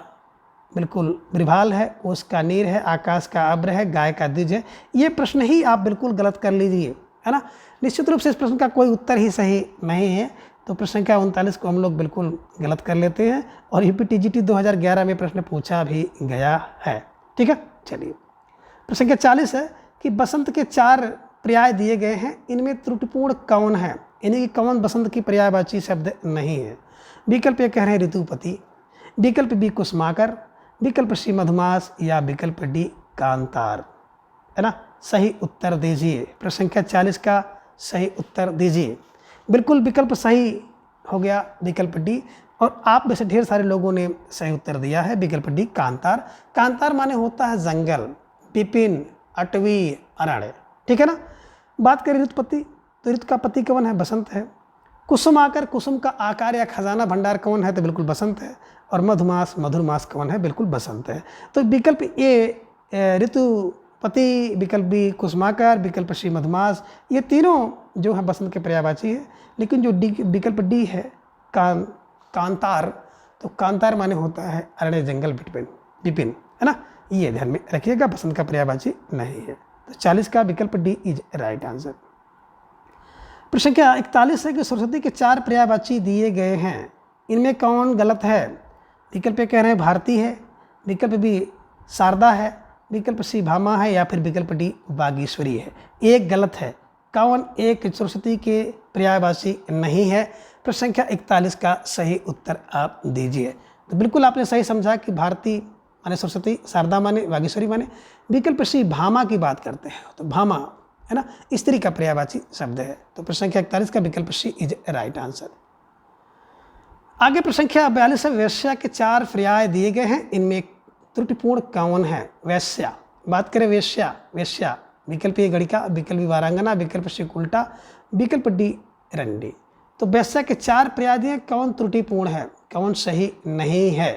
बिल्कुल मृभाल है, उसका नीर है, आकाश का अब्र है, गाय का द्विज है। ये प्रश्न ही आप बिल्कुल गलत कर लीजिए, है ना। निश्चित रूप से इस प्रश्न का कोई उत्तर ही सही नहीं है, तो प्रश्न संख्या 39 को हम लोग बिल्कुल गलत कर लेते हैं। और यूपीटीजीटी 2011 में प्रश्न पूछा भी गया है, ठीक है। चलिए, प्रश्न संख्या 40 है कि बसंत के 4 पर्याय दिए गए हैं, इनमें त्रुटिपूर्ण कौन है? यानी कि कौन बसंत की पर्यायवाची शब्द नहीं है? विकल्प ए कह रहे हैं ऋतुपति, विकल्प बी कुसुमाकर, विकल्प सी मधुमास या विकल्प डी कांतार, है ना। सही उत्तर दीजिए। प्रश्न संख्या 40 का सही उत्तर दीजिए। बिल्कुल विकल्प सही हो गया, विकल्प डी। और आप में से ढेर सारे लोगों ने सही उत्तर दिया है विकल्प डी कांतार। कांतार माने होता है जंगल, विपिन, अटवी, अरण्य, ठीक है ना। बात करें ऋतुपति, तो ऋतु का पति कौन है? बसंत है। कुसुम आकर, कुसुम का आकार या खजाना भंडार कौन है? तो बिल्कुल बसंत है। और मधुमास, मधुरमास कौन है? बिल्कुल बसंत है। तो विकल्प ए ऋतुपति, विकल्प बी कुसुमाकर, विकल्प सी मधुमास, ये तीनों जो है बसंत के पर्यायवाची है। लेकिन जो डी विकल्प डी है कांतार, तो कांतार माने होता है अरण्य, जंगल, विपिन, है ना। ये ध्यान में रखिएगा, बसंत का पर्यायवाची नहीं है। तो 40 का विकल्प डी इज राइट आंसर। प्रश्न संख्या 41 है कि सरस्वती के 4 पर्यायवाची दिए गए हैं, इनमें कौन गलत है? विकल्प ए कह रहे हैं भारती है, विकल्प बी शारदा है, विकल्प सी भामा है या फिर विकल्प डी बागेश्वरी है। एक गलत है। कौन एक सरस्वती के पर्यायवाची नहीं है? प्रश्न संख्या 41 का सही उत्तर आप दीजिए। तो बिल्कुल आपने सही समझा कि भारती माने सरस्वती, शारदा माने बागेश्वरी माने। विकल्प सी भामा की बात करते हैं, तो भामा, है ना, स्त्री का पर्यायवाची शब्द है। तो प्रश्न संख्या 41 का विकल्प सी इज राइट आंसर। आगे प्रश्न संख्या 42 है, वेश्या के 4 पर्याय दिए गए हैं, इनमें त्रुटिपूर्ण कौन है? वेश्या, बात करें वेश्या, वेश्या विकल्प ए गणिका, विकल्प बी वारांगना, विकल्प सी उल्टा, विकल्प डी रंडी। तो वेश्या के 4 पर्याय दिए, कौन त्रुटिपूर्ण है, कौन सही नहीं है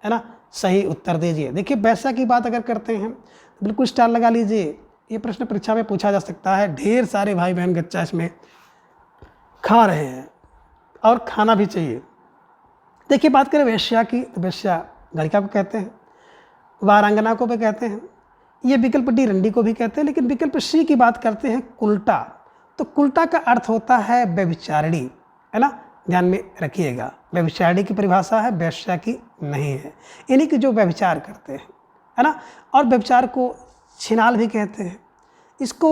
ना। सही उत्तर दीजिए। देखिए, वेश्या की बात अगर करते हैं तो बिल्कुल स्टार लगा लीजिए। ये प्रश्न परीक्षा में पूछा जा सकता है। ढेर सारे भाई बहन गच्चा इसमें खा रहे हैं और खाना भी चाहिए। देखिए, बात करें वेश्या की, तो वेश्या गणिका को कहते हैं, वारांगना को भी कहते हैं, ये विकल्प डी रंडी को भी कहते हैं। लेकिन विकल्प सी की बात करते हैं कुल्टा, तो कुल्टा का अर्थ होता है व्यभिचारिणी, है ना। ध्यान में रखिएगा, व्यभिचारिणी की परिभाषा है, वेश्या की नहीं है। इन्हीं की जो व्यभिचार करते हैं, है ना। और व्यभिचार को छिनाल भी कहते हैं। इसको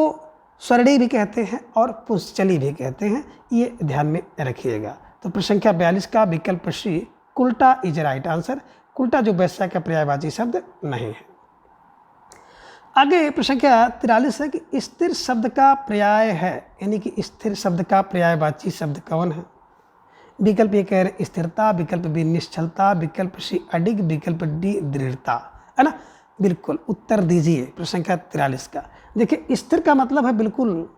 स्वरणी भी कहते हैं और पुंसचली भी कहते हैं, ये ध्यान में रखिएगा। तो प्रश्न संख्या 42 का विकल्प सी कुल्टा इज राइट आंसर। कुल्टा जो वैश्या का पर्यायवाची शब्द नहीं है। आगे प्रश्न संख्या 43 है कि स्थिर शब्द का पर्याय है, यानी कि स्थिर शब्द का पर्यायवाची शब्द कौन है? विकल्प ए कह रहे स्थिरता, विकल्प बी निश्चलता, विकल्प सी अडिग, विकल्प डी दृढ़ता, है ना। बिल्कुल उत्तर दीजिए प्रश्न संख्या 43 का। देखिए स्थिर का मतलब है बिल्कुल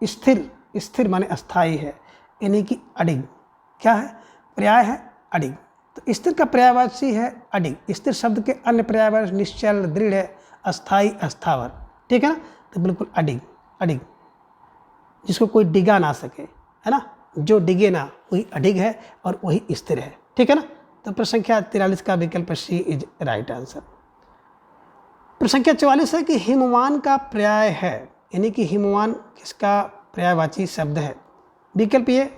स्थिर, स्थिर माने अस्थाई है, यानी कि अडिग क्या है? पर्याय है अडिग। तो स्थिर का पर्यायवाची है अडिग। स्थिर शब्द के अन्य पर्यायवाची निश्चल, दृढ़, अस्थाई, अस्थावर, ठीक है ना। तो बिल्कुल अडिग, अडिग जिसको कोई डिगा ना सके, है ना, जो डिगे ना वही अडिग है और वही स्थिर है, ठीक है ना। तो प्रश्न संख्या 43 का विकल्प सी इज राइट आंसर। प्रश्न संख्या 44 है कि हिमवान का पर्याय है, यानी कि हिमवान किसका पर्यायवाची शब्द है? विकल्प ए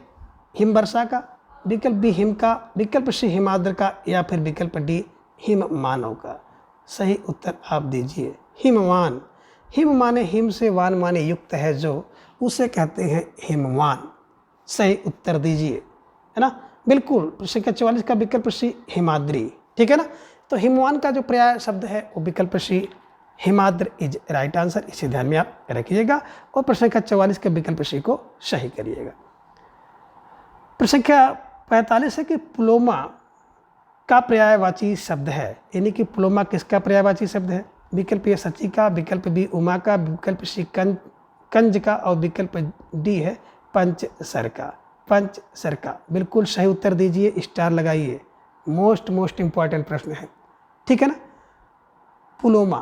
हिमवर्षा का, विकल्प बी हिम का, विकल्प सी हिमाद्र का, या फिर विकल्प डी हिम मानव का। सही उत्तर आप दीजिए हिमवान। हिम माने हिम से, वान माने युक्त है जो, उसे कहते हैं हिमवान। सही उत्तर दीजिए, है ना। बिल्कुल प्रश्न संख्या 44 का विकल्प सी हिमाद्री, ठीक है ना। तो हिमवान का जो पर्याय शब्द है वो विकल्प सी हिमाद्र इज राइट आंसर। इसे ध्यान में आप रखिएगा और प्रश्न संख्या 44 के विकल्प सी को सही करिएगा। प्रश्न संख्या 45 है कि पुलोमा का पर्यायवाची शब्द है, यानी कि पुलोमा किसका पर्यायवाची शब्द है? विकल्प ए सची का, विकल्प बी उमा का, विकल्प सी कंज का, और विकल्प डी है पंचसर का। पंचसर का बिल्कुल सही उत्तर दीजिए, स्टार लगाइए। मोस्ट इंपॉर्टेंट प्रश्न है, ठीक है ना। पुलोमा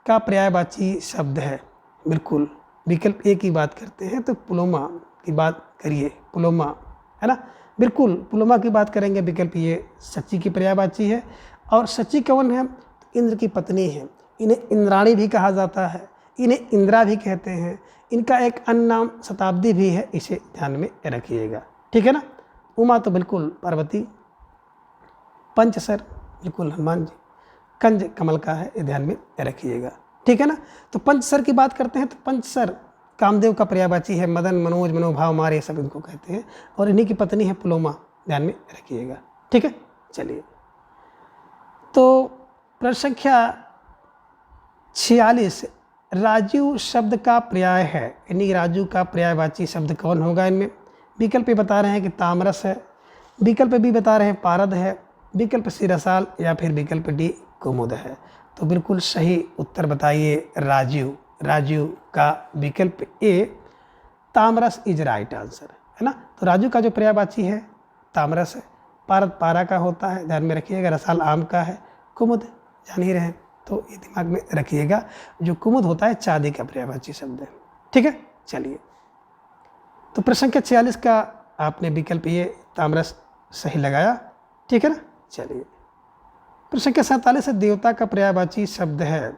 का पर्यायवाची शब्द है, बिल्कुल विकल्प ए की बात करते हैं तो पुलोमा की बात करिए, पुलोमा, है ना। बिल्कुल पुलोमा की बात करेंगे, विकल्प ये सची की पर्यायवाची है। और सची कौन है? इंद्र की पत्नी है। इन्हें इंद्राणी भी कहा जाता है, इन्हें इंद्रा भी कहते हैं। इनका एक अन्य नाम शताब्दी भी है, इसे ध्यान में रखिएगा, ठीक है ना। उमा तो बिल्कुल पार्वती, पंचसर बिल्कुल हनुमान जी, कंज कमल का है, ये ध्यान में रखिएगा, ठीक है ना। तो पंचसर की बात करते हैं तो पंचसर कामदेव का पर्यायवाची है। मदन, मनोज, मनोभाव, मारे सब इनको कहते हैं। और इन्हीं की पत्नी है पुलोमा, ध्यान में रखिएगा, ठीक है। चलिए तो प्रश्न संख्या 46 राजू शब्द का पर्याय है, यानी राजू का पर्यायवाची शब्द कौन होगा इनमें? विकल्प ए बता रहे हैं कि तामरस है, विकल्प बी बता रहे हैं पारद है, विकल्प सी रसाल, या फिर विकल्प डी कुमुद है। तो बिल्कुल सही उत्तर बताइए राजू। राजू का विकल्प ए तामरस इज राइट आंसर, है ना। तो राजू का जो पर्यायवाची है तामरस है, पारद पारा का होता है, ध्यान में रखिएगा, रसाल आम का है, कुमुद जान ही रहे हैं तो ये दिमाग में रखिएगा। जो कुमुद होता है चांदी का पर्यायवाची शब्द है, ठीक है। चलिए तो प्रश्न संख्या 46 का आपने विकल्प ये तामरस सही लगाया, ठीक है ना। चलिए प्रश्न संख्या 47 है देवता का पर्यायवाची शब्द है।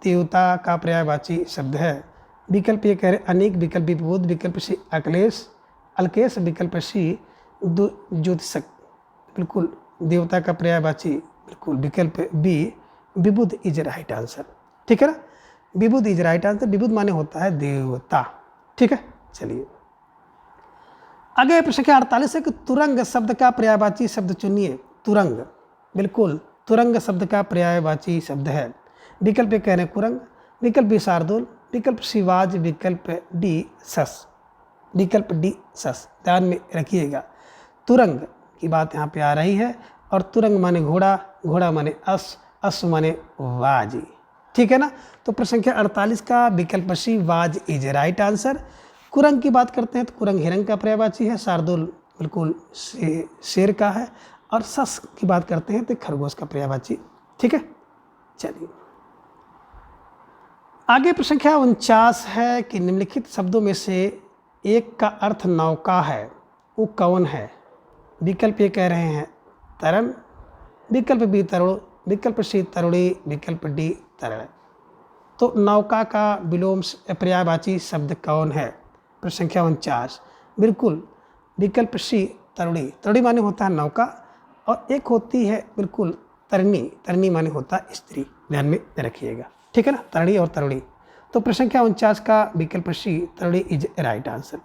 देवता का पर्यायवाची शब्द है, विकल्प ये कह रहे अनेक, विकल्प बी बुध, विकल्प सी अखिलेश अल्केश, विकल्प सी ज्योतिषक। बिल्कुल देवता का पर्यायवाची बिल्कुल विकल्प बी विबुध इज राइट आंसर, ठीक है ना। विबुध इज राइट आंसर। विबुध माने होता है देवता, ठीक है। चलिए आगे प्रश्न संख्या 48 है कि तुरंग शब्द का पर्यायवाची शब्द चुनिए। तुरंग बिल्कुल तुरंग शब्द का पर्यायवाची शब्द है। विकल्प ए कह रहे हैं कुरंग, विकल्प बी शार्दुल, विकल्प शिवाज, विकल्प डी सस। विकल्प डी सस, ध्यान में रखिएगा। तुरंग की बात यहाँ पे आ रही है और तुरंग माने घोड़ा, घोड़ा माने अश्व माने वाज, ठीक है ना। तो प्रश्न संख्या 48 का विकल्प C was is right answer. कुरंग की बात करते हैं तो कुरंग हिरंग का पर्यायवाची है, शार्दुल बिल्कुल शेर का है, और सस की बात करते हैं तो खरगोश का पर्यायवाची, ठीक है। चलिए आगे प्रश्न संख्या 49 है कि निम्नलिखित शब्दों में से एक का अर्थ नौका है, वो कौन है? विकल्प ये कह रहे हैं तरण, विकल्प बी तरुण, विकल्प सी तरुणी, विकल्प डी तरण। तो नौका का विलोम पर्यायवाची शब्द कौन है? प्रश्न संख्या 49 बिल्कुल विकल्प सी तरुणी। तरुणी माने होता है नौका, और एक होती है बिल्कुल तरणी। तरणी माने होता है स्त्री, ध्यान में रखिएगा, ठीक है ना। तरणी और तरुणी। तो प्रश्न संख्या 49 का विकल्प सी तरुणी इज राइट आंसर।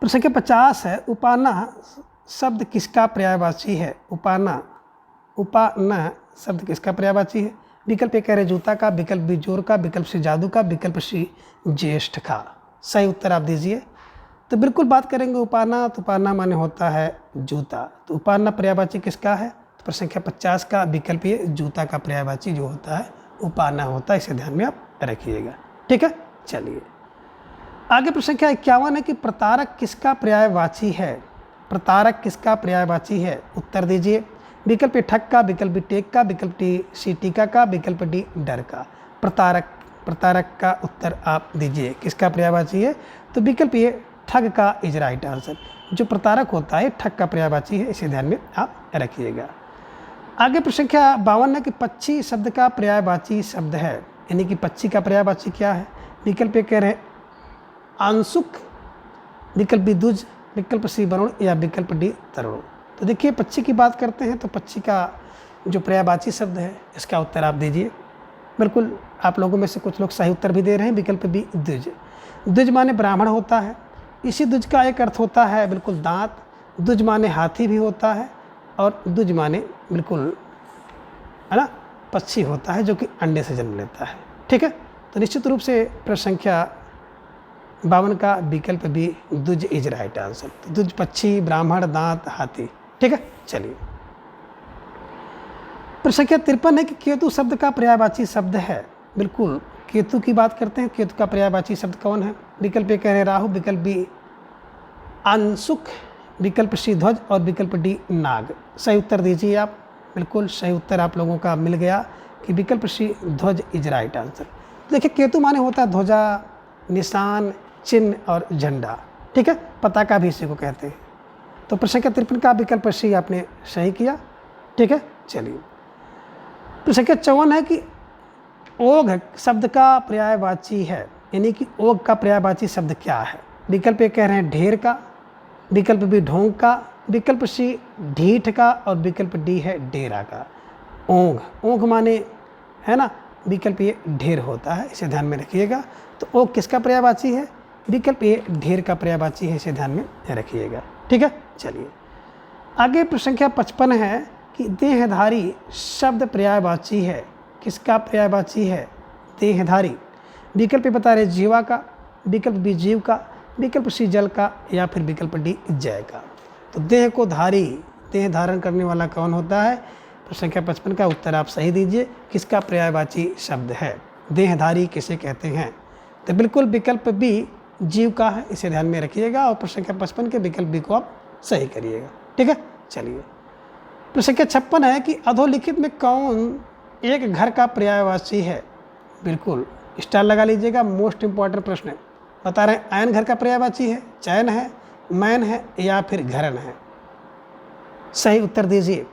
प्रश्न संख्या 50 है, उपाना शब्द किसका पर्यायवाची है? उपाना शब्द किसका पर्यायवाची है? विकल्प ए कह रहे जूता का, विकल्प बी जोर का, विकल्प सी जादू का, विकल्प सी ज्येष्ठ का। सही उत्तर आप दीजिए। तो बिल्कुल बात करेंगे उपाना, तो उपाना माने होता है जूता। तो उपाना पर्यायवाची किसका है? तो प्रश्न संख्या 50 का विकल्प ये जूता का पर्यायवाची जो होता है उपाना होता है, इसे ध्यान में आप रखिएगा। ठीक है, चलिए आगे। प्रश्न संख्या 51 है कि प्रतारक किसका पर्यायवाची है? प्रतारक किसका पर्यायवाची है? उत्तर दीजिए। विकल्प ए ठग का, विकल्प बी टेक का, विकल्प डी सी टीका का, विकल्प डी डर का। प्रतारक का उत्तर आप दीजिए, किसका पर्यायवाची है? तो विकल्प ये ठग का इज राइट आंसर। जो प्रतारक होता है ठग का पर्यायवाची है, इसे ध्यान में आप रखिएगा। आगे प्रश्न संख्या 52 है कि पक्षी शब्द का पर्यायवाची शब्द है, यानी कि पक्षी का पर्यायवाची क्या है? विकल्प ए कह रहे आंसुक, विकल्प बी द्विज, विकल्प सी वरुण या विकल्प डी तरुण। तो देखिए पक्षी की बात करते हैं तो पक्षी का जो पर्यायवाची शब्द है इसका उत्तर आप दीजिए। बिल्कुल आप लोगों में से कुछ लोग सही उत्तर भी दे रहे हैं, विकल्प बी द्विज। द्विज माने ब्राह्मण होता है। इसी द्विज का एक अर्थ होता है बिल्कुल दांत। द्विज माने हाथी भी होता है और द्विज माने बिल्कुल है ना पक्षी होता है जो कि अंडे से जन्म लेता है। ठीक है, तो निश्चित रूप से प्रश्न संख्या 52 का विकल्प बी द्विज इज राइट आंसर। तो द्विज पक्षी, ब्राह्मण, दांत, हाथी। ठीक है, चलिए प्रश्न संख्या 53 है कि केतु शब्द का पर्यायवाची शब्द है। बिल्कुल केतु की बात करते हैं, केतु का पर्यायवाची शब्द कौन है? विकल्प ए कह रहे राहु, विकल्प बी अंशुक, विकल्प सी ध्वज और विकल्प डी नाग। सही उत्तर दीजिए आप। बिल्कुल सही उत्तर आप लोगों का मिल गया कि विकल्प सी ध्वज इज राइट आंसर। देखिए केतु माने होता है ध्वजा, निशान, चिन्ह और झंडा। ठीक है, पताका भी इसी को कहते हैं। तो प्रश्न संख्या 53 का विकल्प सी आपने सही किया। ठीक है, चलिए प्रश्न संख्या 54 है कि ओघ शब्द का पर्यायवाची है, यानी कि ओघ का पर्यायवाची शब्द क्या है? विकल्प ए कह रहे हैं ढेर का, विकल्प बी ढोंग का, विकल्प सी ढीठ का और विकल्प डी है डेरा का। ओघ, ओघ माने है ना विकल्प ये ढेर होता है, इसे ध्यान में रखिएगा। तो ओघ किसका पर्यायवाची है? विकल्प ये ढेर का पर्यायवाची है, इसे ध्यान में रखिएगा। ठीक है, चलिए आगे प्रश्न संख्या 55 है कि देहधारी शब्द पर्यायवाची है, किसका पर्यायवाची है? देहधारी। विकल्प बता रहे जीवा का, विकल्प बी जीव का, विकल्प सी जल का या फिर विकल्प डी जय का। तो देह को धारी, देह धारण करने वाला कौन होता है? प्रश्न संख्या 55 का उत्तर आप सही दीजिए, किसका पर्यायवाची शब्द है? देहधारी किसे कहते हैं? तो बिल्कुल विकल्प बी जीव का है, इसे ध्यान में रखिएगा और प्रश्न संख्या 55 के विकल्प बी को आप सही करिएगा। ठीक है, चलिए प्रश्न संख्या 56 है कि अधोलिखित में कौन एक घर का पर्यायवाची है? बिल्कुल स्टार लगा लीजिएगा, मोस्ट इंपॉर्टेंट प्रश्न है। बता रहे हैं आयन घर का पर्यायवाची है, चयन है, मैन है या फिर घरन है। सही उत्तर दीजिए।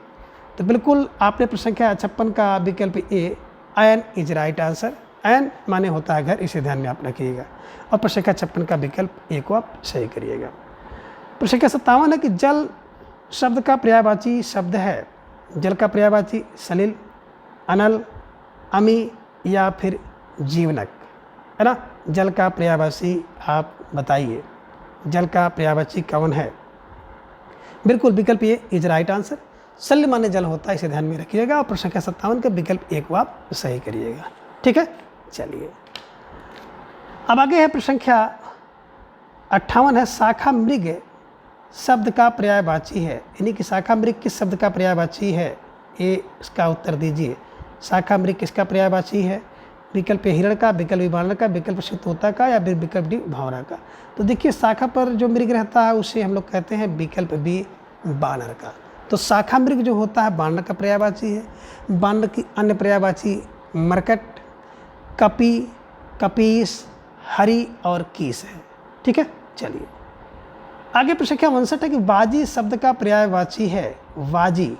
तो बिल्कुल आपने प्रश्न संख्या 56 का विकल्प A ion is right answer. Ion माने होता है घर, इसे ध्यान में आप रखिएगा और प्रश्न संख्या 56 का विकल्प ए को आप सही करिएगा। प्रश्न संख्या 57 है कि जल शब्द का पर्यायवाची शब्द है। जल का पर्यायवाची सलिल, अनल, अमी या फिर जीवनक, है ना। जल का पर्यायवाची आप बताइए, जल का पर्यायवाची कौन है? बिल्कुल विकल्प ये इज राइट आंसर। सलिल माने जल होता है, इसे ध्यान में रखिएगा और प्रश्न संख्या 57 का विकल्प ए को आप सही करिएगा। ठीक है, चलिए अब आगे है प्रश्न संख्या 58 है शाखा मृग शब्द का पर्यायवाची है, यानी कि शाखा मृग किस शब्द का पर्यायवाची है? ये इसका उत्तर दीजिए। शाखा मृग किसका पर्यायवाची है? विकल्प ए हिरण का, विकल्प बी बानर का, विकल्प सी तोता का या फिर विकल्प डी भंवरा का। तो देखिए शाखा पर जो मृग रहता है उसे हम लोग कहते हैं विकल्प बी बानर का। तो शाखा मृग जो होता है बानर का पर्यायवाची है। बानर की अन्य पर्यायवाची मरकट, कपी, कपीस, हरि और कीस है। ठीक है, चलिए आगे प्रश्न संख्या 59 है कि वाजी शब्द का पर्यायवाची है। वाजी,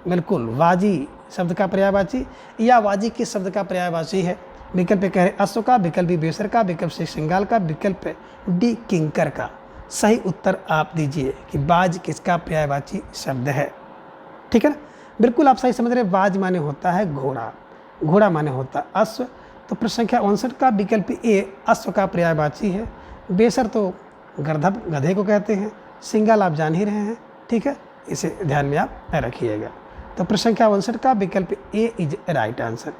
बिल्कुल वाजी शब्द का पर्यायवाची या वाजी किस शब्द का पर्यायवाची है? विकल्प कह रहे अश्व का, विकल्प बी बेसर का, विकल्प सी सिंगाल का, विकल्प डी किंकर का। सही उत्तर आप दीजिए कि बाज किसका पर्यायवाची शब्द है। ठीक है ना, बिल्कुल आप सही समझ रहे हैं। बाज माने होता है घोड़ा, घोड़ा माने होता है अश्व। तो प्रश्न संख्या 59 का विकल्प ए अश्व का पर्यायवाची है। बेसर तो गर्दभ गधे को कहते हैं, सिंगल आप जान ही रहे हैं, ठीक है, इसे ध्यान में आप रखिएगा। तो प्रश्न संख्या 59 का विकल्प ए इज राइट आंसर।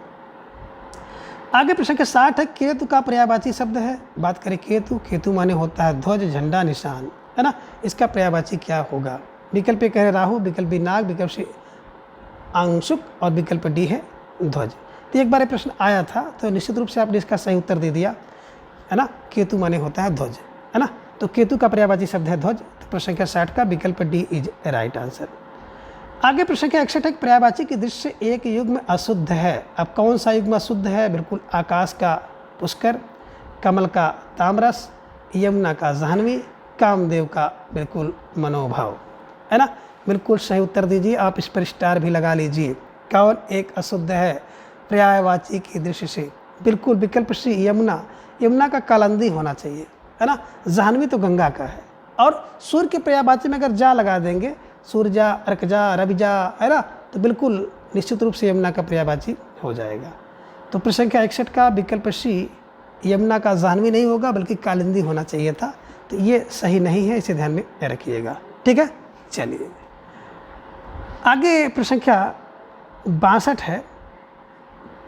आगे प्रश्न संख्या 60 है, केतु का पर्यायवाची शब्द है। बात करें केतु, केतु माने होता है ध्वज, झंडा, निशान, है ना। इसका पर्यायवाची क्या होगा? विकल्प ए कह रहे राहु, विकल्प बी नाग, विकल्प सी अंशुक और विकल्प डी है ध्वज। तो एक बार ये प्रश्न आया था तो निश्चित रूप से आपने इसका सही उत्तर दे दिया, है ना। केतु माने होता है ध्वज, है ना। तो केतु का पर्यायवाची शब्द है ध्वज। तो प्रश्न संख्या 60 का विकल्प डी इज राइट आंसर। आगे प्रश्न संख्या 61 है, पर्यायवाची की दृष्टि से एक युग्म अशुद्ध है। अब कौन सा युग्म अशुद्ध है? बिल्कुल आकाश का पुष्कर, कमल का ताम्रस, यमुना का जाह्नवी, कामदेव का बिल्कुल मनोभाव, है ना। बिल्कुल सही उत्तर दीजिए, आप इस पर स्टार भी लगा लीजिए। कौन एक अशुद्ध है पर्यायवाची की दृष्टि से? बिल्कुल विकल्प सी यमुना, यमुना का कालंदी होना चाहिए, है ना। जाह्नवी तो गंगा का है। और सूर्य के पर्यायवाची में अगर जा लगा देंगे, सूर्या, अर्कजा, रविजा, है ना, तो बिल्कुल निश्चित रूप से यमुना का पर्यायवाची हो जाएगा। तो प्रश्न संख्या 61 का विकल्प सी यमुना का जाह्नवी नहीं होगा बल्कि कालिंदी होना चाहिए था। तो ये सही नहीं है, इसे ध्यान में रखिएगा, ठीक है। चलिए आगे प्रश्न संख्या 62 है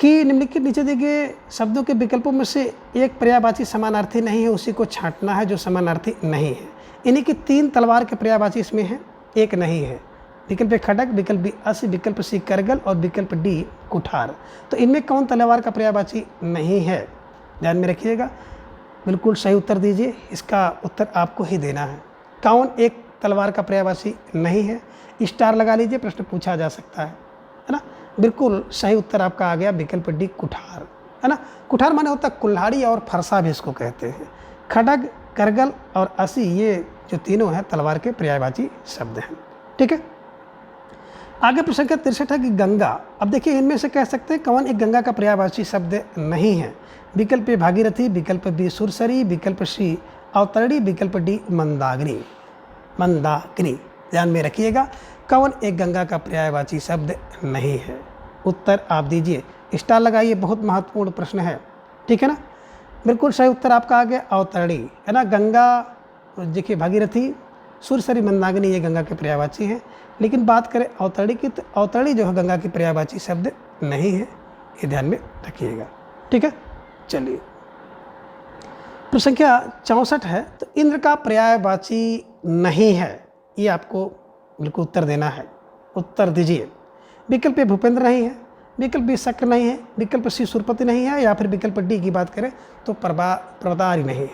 कि निम्नलिखित नीचे दिए गए शब्दों के विकल्पों में से एक पर्यायवाची समानार्थी नहीं है, उसी को छांटना है जो समानार्थी नहीं है। इन्हीं की 3 तलवार के पर्यायवाची इसमें हैं, एक नहीं है। विकल्प ए खड्ग, विकल्प बी अश्व, विकल्प सी करगल और विकल्प डी कुठार। तो इनमें कौन तलवार का पर्यायवाची नहीं है? ध्यान में रखिएगा, बिल्कुल सही उत्तर दीजिए। इसका उत्तर आपको ही देना है। कौन एक तलवार का पर्यायवाची नहीं है? स्टार लगा लीजिए, प्रश्न पूछा जा सकता है ना। बिल्कुल सही उत्तर आपका आ गया विकल्प डी कुठार, है ना। कुठार माने होता है कुल्हाड़ी और फरसा भी इसको कहते हैं। खड्ग, करगल और असी ये जो तीनों हैं तलवार के पर्यायवाची शब्द हैं, ठीक है। आगे प्रश्न संख्या 63 है कि गंगा। अब देखिए इनमें से कह सकते हैं कौन एक गंगा का पर्यायवाची शब्द नहीं है। विकल्प ए भागीरथी, विकल्प बी सुरसरी, विकल्प सी अवतरणी, विकल्प डी मंदाकिनी, मंदाकिनी। ध्यान में रखिएगा, कौन एक गंगा का पर्यायवाची शब्द नहीं है? उत्तर आप दीजिए, स्टार लगाइए, बहुत महत्वपूर्ण प्रश्न है, ठीक है ना। बिल्कुल सही उत्तर आपका आ गया अवतरणी, है ना। गंगा देखिए भागीरथी, सुरसरी, मंदाकिनी ये गंगा के पर्यायवाची हैं। लेकिन बात करें अवतरणी की, तो अवतरणी जो है गंगा की पर्यायवाची शब्द नहीं है, ये ध्यान में रखिएगा, ठीक है। चलिए प्रश्न संख्या 64 है, तो इंद्र का पर्यायवाची नहीं है, ये आपको बिल्कुल उत्तर देना है। उत्तर दीजिए। विकल्प ए भूपेंद्र नहीं है, विकल्प बी शक्र नहीं है, विकल्प सी सुरपति नहीं है, या फिर विकल्प डी की बात करें तो पर्वतारी नहीं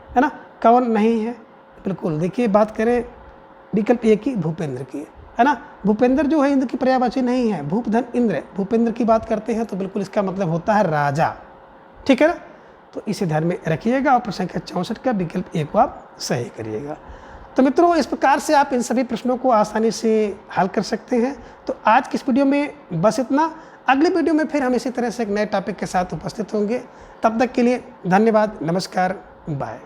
है ना। कौन नहीं है? बिल्कुल देखिए बात करें विकल्प ए की, भूपेंद्र की, है ना। भूपेंद्र जो है इंद्र की पर्यायवाची नहीं है। भूप धन इंद्र, भूपेंद्र की बात करते हैं तो बिल्कुल इसका मतलब होता है राजा, ठीक है ना। तो इसे ध्यान में रखिएगा और प्रश्न संख्या 64 का विकल्प ए को आप सही करिएगा। तो मित्रों इस प्रकार से आप इन सभी प्रश्नों को आसानी से हल कर सकते हैं। तो आज की इस वीडियो में बस इतना। अगले वीडियो में फिर हम इसी तरह से एक नए टॉपिक के साथ उपस्थित होंगे। तब तक के लिए धन्यवाद, नमस्कार, बाय।